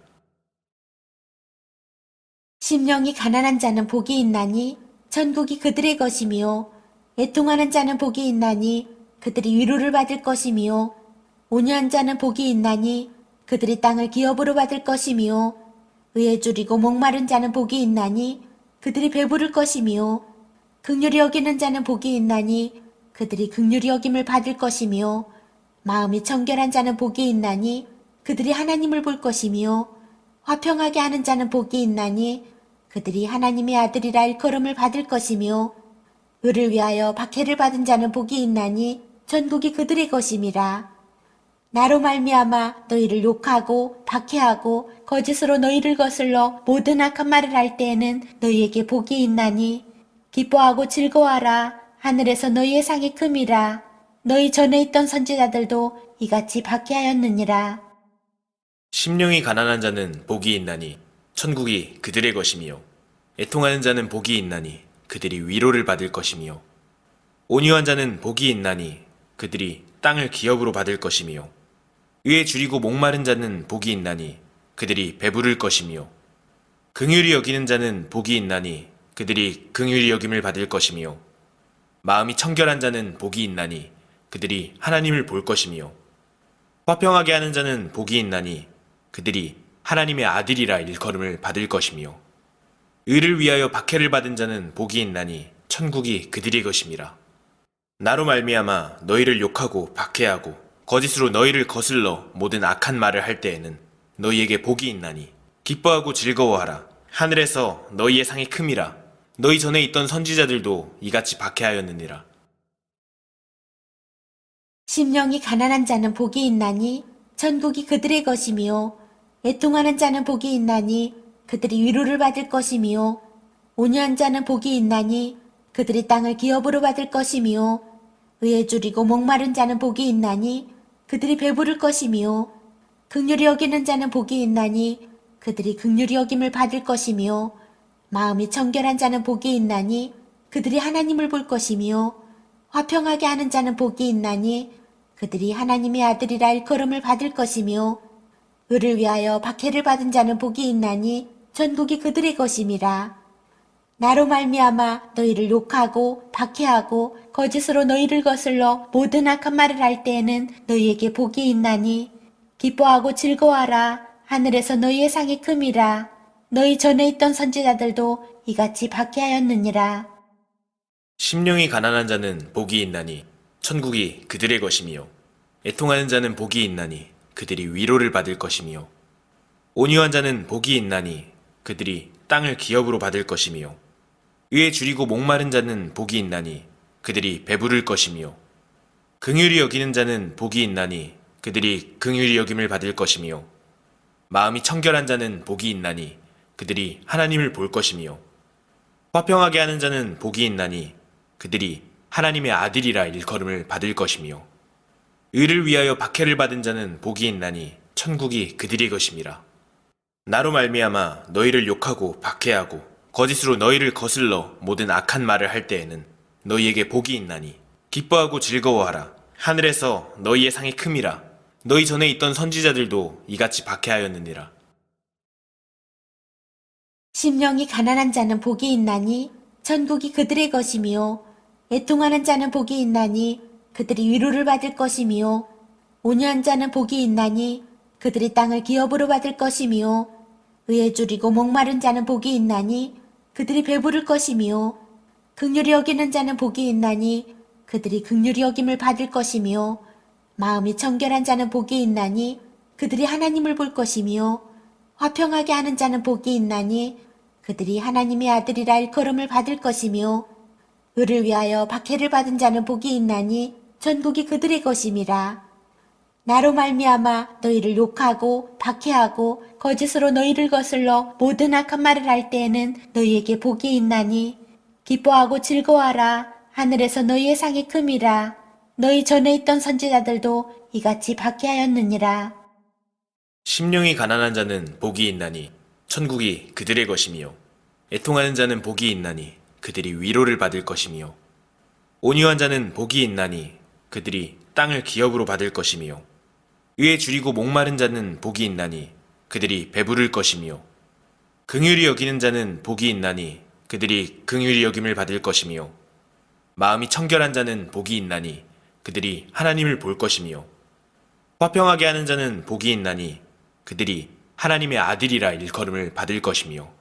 심령이 가난한 자는 복이 있나니 천국이 그들의 것이며 애통하는 자는 복이 있나니 그들이 위로를 받을 것이며 온유한 자는 복이 있나니 그들이 땅을 기업으로 받을 것이며 의에 줄이고 목마른 자는 복이 있나니 그들이 배부를 것이며 긍휼히 여기는 자는 복이 있나니 그들이 긍휼히 여김을 받을 것이며 마음이 청결한 자는 복이 있나니 그들이 하나님을 볼 것이며 화평하게 하는 자는 복이 있나니 그들이 하나님의 아들이라 일컬음을 받을 것이며 의를 위하여 박해를 받은 자는 복이 있나니 전국이 그들의 것임이라. 나로 말미암아 너희를 욕하고 박해하고 거짓으로 너희를 거슬러 모든 악한 말을 할 때에는 너희에게 복이 있나니 기뻐하고 즐거워하라. 하늘에서 너희의 상이 큼이라. 너희 전에 있던 선지자들도 이같이 박해하였느니라. 심령이 가난한 자는 복이 있나니 천국이 그들의 것이며 애통하는 자는 복이 있나니 그들이 위로를 받을 것이며 온유한 자는 복이 있나니 그들이 땅을 기업으로 받을 것이며 의에 줄이고 목마른 자는 복이 있나니 그들이 배부를 것이며 긍휼히 여기는 자는 복이 있나니 그들이 긍휼히 여김을 받을 것이며 마음이 청결한 자는 복이 있나니 그들이 하나님을 볼 것이며 화평하게 하는 자는 복이 있나니 그들이 하나님의 아들이라 일컬음을 받을 것이며 의를 위하여 박해를 받은 자는 복이 있나니 천국이 그들의 것임이라. 나로 말미암아 너희를 욕하고 박해하고 거짓으로 너희를 거슬러 모든 악한 말을 할 때에는 너희에게 복이 있나니 기뻐하고 즐거워하라. 하늘에서 너희의 상이 큼이라. 너희 전에 있던 선지자들도 이같이 박해하였느니라. 심령이 가난한 자는 복이 있나니 천국이 그들의 것이며 애통하는 자는 복이 있나니 그들이 위로를 받을 것이며 온유한 자는 복이 있나니 그들이 땅을 기업으로 받을 것이며 의에 줄이고 목마른 자는 복이 있나니 그들이 배부를 것이며 긍휼히 여기는 자는 복이 있나니 그들이 긍휼히 여김을 받을 것이며 마음이 청결한 자는 복이 있나니 그들이 하나님을 볼 것이며 화평하게 하는 자는 복이 있나니 그들이 하나님의 아들이라 일컬음을 받을 것이며 의를 위하여 박해를 받은 자는 복이 있나니 천국이 그들의 것임이라. 나로 말미암아 너희를 욕하고 박해하고 거짓으로 너희를 거슬러 모든 악한 말을 할 때에는 너희에게 복이 있나니 기뻐하고 즐거워하라. 하늘에서 너희의 상이 큼이라. 너희 전에 있던 선지자들도 이같이 박해하였느니라. 심령이 가난한 자는 복이 있나니 천국이 그들의 것이며 애통하는 자는 복이 있나니 그들이 위로를 받을 것이며 온유한 자는 복이 있나니 그들이 땅을 기업으로 받을 것이며 의에 줄이고 목마른 자는 복이 있나니 그들이 배부를 것이며 긍휼히 여기는 자는 복이 있나니 그들이 긍휼히 여김을 받을 것이며 마음이 청결한 자는 복이 있나니 그들이 하나님을 볼 것이며 화평하게 하는 자는 복이 있나니 그들이 하나님의 아들이라 일컬음을 받을 것이며 의를 위하여 박해를 받은 자는 복이 있나니 천국이 그들의 것임이라. 나로 말미암아 너희를 욕하고 박해하고 거짓으로 너희를 거슬러 모든 악한 말을 할 때에는 너희에게 복이 있나니 기뻐하고 즐거워하라. 하늘에서 너희의 상이 큼이라. 너희 전에 있던 선지자들도 이같이 박해하였느니라. 심령이 가난한 자는 복이 있나니 천국이 그들의 것이며 애통하는 자는 복이 있나니 그들이 위로를 받을 것이며 온유한 자는 복이 있나니 그들이 땅을 기업으로 받을 것이며 의에 줄이고 목마른 자는 복이 있나니 그들이 배부를 것이며 긍휼히 여기는 자는 복이 있나니 그들이 긍휼히 여김을 받을 것이며 마음이 청결한 자는 복이 있나니 그들이 하나님을 볼 것이며 화평하게 하는 자는 복이 있나니 그들이 하나님의 아들이라 일컬음을 받을 것이며 의를 위하여 박해를 받은 자는 복이 있나니 천국이 그들의 것임이라. 나로 말미암아 너희를 욕하고 박해하고 거짓으로 너희를 거슬러 모든 악한 말을 할 때에는 너희에게 복이 있나니 기뻐하고 즐거워하라. 하늘에서 너희의 상이 큼이라. 너희 전에 있던 선지자들도 이같이 박해하였느니라. 심령이 가난한 자는 복이 있나니 천국이 그들의 것이며 애통하는 자는 복이 있나니 그들이 위로를 받을 것이며 온유한 자는 복이 있나니 그들이 땅을 기업으로 받을 것이며 의에 줄이고 목마른 자는 복이 있나니 그들이 배부를 것이며 긍휼히 여기는 자는 복이 있나니 그들이 긍휼히 여김을 받을 것이며 마음이 청결한 자는 복이 있나니 그들이 하나님을 볼 것이며 화평하게 하는 자는 복이 있나니 그들이 하나님의 아들이라 일컬음을 받을 것이며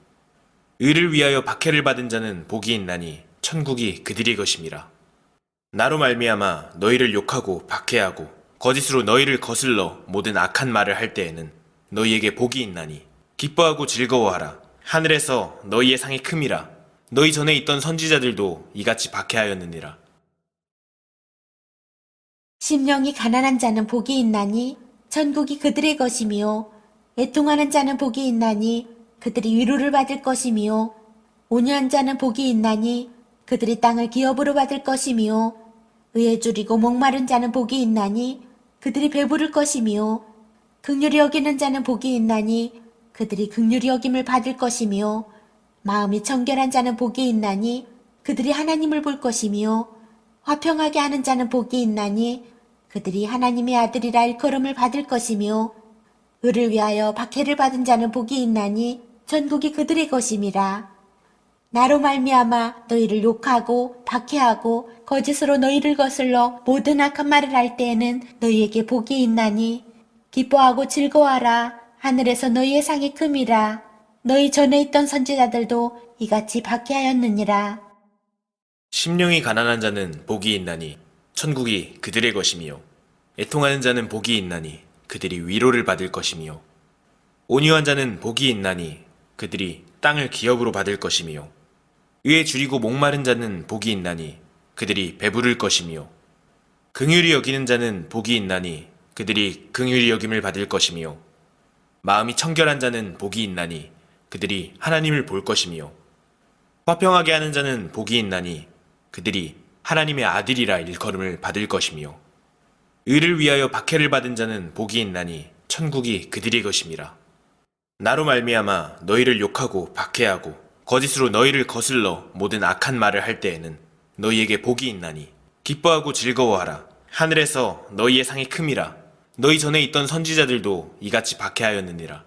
의를 위하여 박해를 받은 자는 복이 있나니 천국이 그들의 것임이라. 나로 말미암아 너희를 욕하고 박해하고 거짓으로 너희를 거슬러 모든 악한 말을 할 때에는 너희에게 복이 있나니 기뻐하고 즐거워하라. 하늘에서 너희의 상이 큼이라. 너희 전에 있던 선지자들도 이같이 박해하였느니라. 심령이 가난한 자는 복이 있나니 천국이 그들의 것이며 애통하는 자는 복이 있나니 그들이 위로를 받을 것이며 온유한 자는 복이 있나니 그들이 땅을 기업으로 받을 것이며 의에 줄이고 목마른 자는 복이 있나니 그들이 배부를 것이며 긍휼히 여기는 자는 복이 있나니 그들이 긍휼히 여김을 받을 것이며 마음이 청결한 자는 복이 있나니 그들이 하나님을 볼 것이며 화평하게 하는 자는 복이 있나니 그들이 하나님의 아들이라 일컬음을 받을 것이며 의를 위하여 박해를 받은 자는 복이 있나니 천국이 그들의 것임이라. 나로 말미암아 너희를 욕하고 박해하고 거짓으로 너희를 거슬러 모든 악한 말을 할 때에는 너희에게 복이 있나니 기뻐하고 즐거워하라. 하늘에서 너희의 상이 큼이라. 너희 전에 있던 선지자들도 이같이 박해하였느니라. 심령이 가난한 자는 복이 있나니 천국이 그들의 것이며 애통하는 자는 복이 있나니 그들이 위로를 받을 것이며 온유한 자는 복이 있나니 그들이 땅을 기업으로 받을 것이며 의에 줄이고 목마른 자는 복이 있나니 그들이 배부를 것이며 긍휼히 여기는 자는 복이 있나니 그들이 긍휼히 여김을 받을 것이며 마음이 청결한 자는 복이 있나니 그들이 하나님을 볼 것이며 화평하게 하는 자는 복이 있나니 그들이 하나님의 아들이라 일컬음을 받을 것이며 의를 위하여 박해를 받은 자는 복이 있나니 천국이 그들의 것임이라. 나로 말미암아 너희를 욕하고 박해하고 거짓으로 너희를 거슬러 모든 악한 말을 할 때에는 너희에게 복이 있나니 기뻐하고 즐거워하라. 하늘에서 너희의 상이 큼이라. 너희 전에 있던 선지자들도 이같이 박해하였느니라.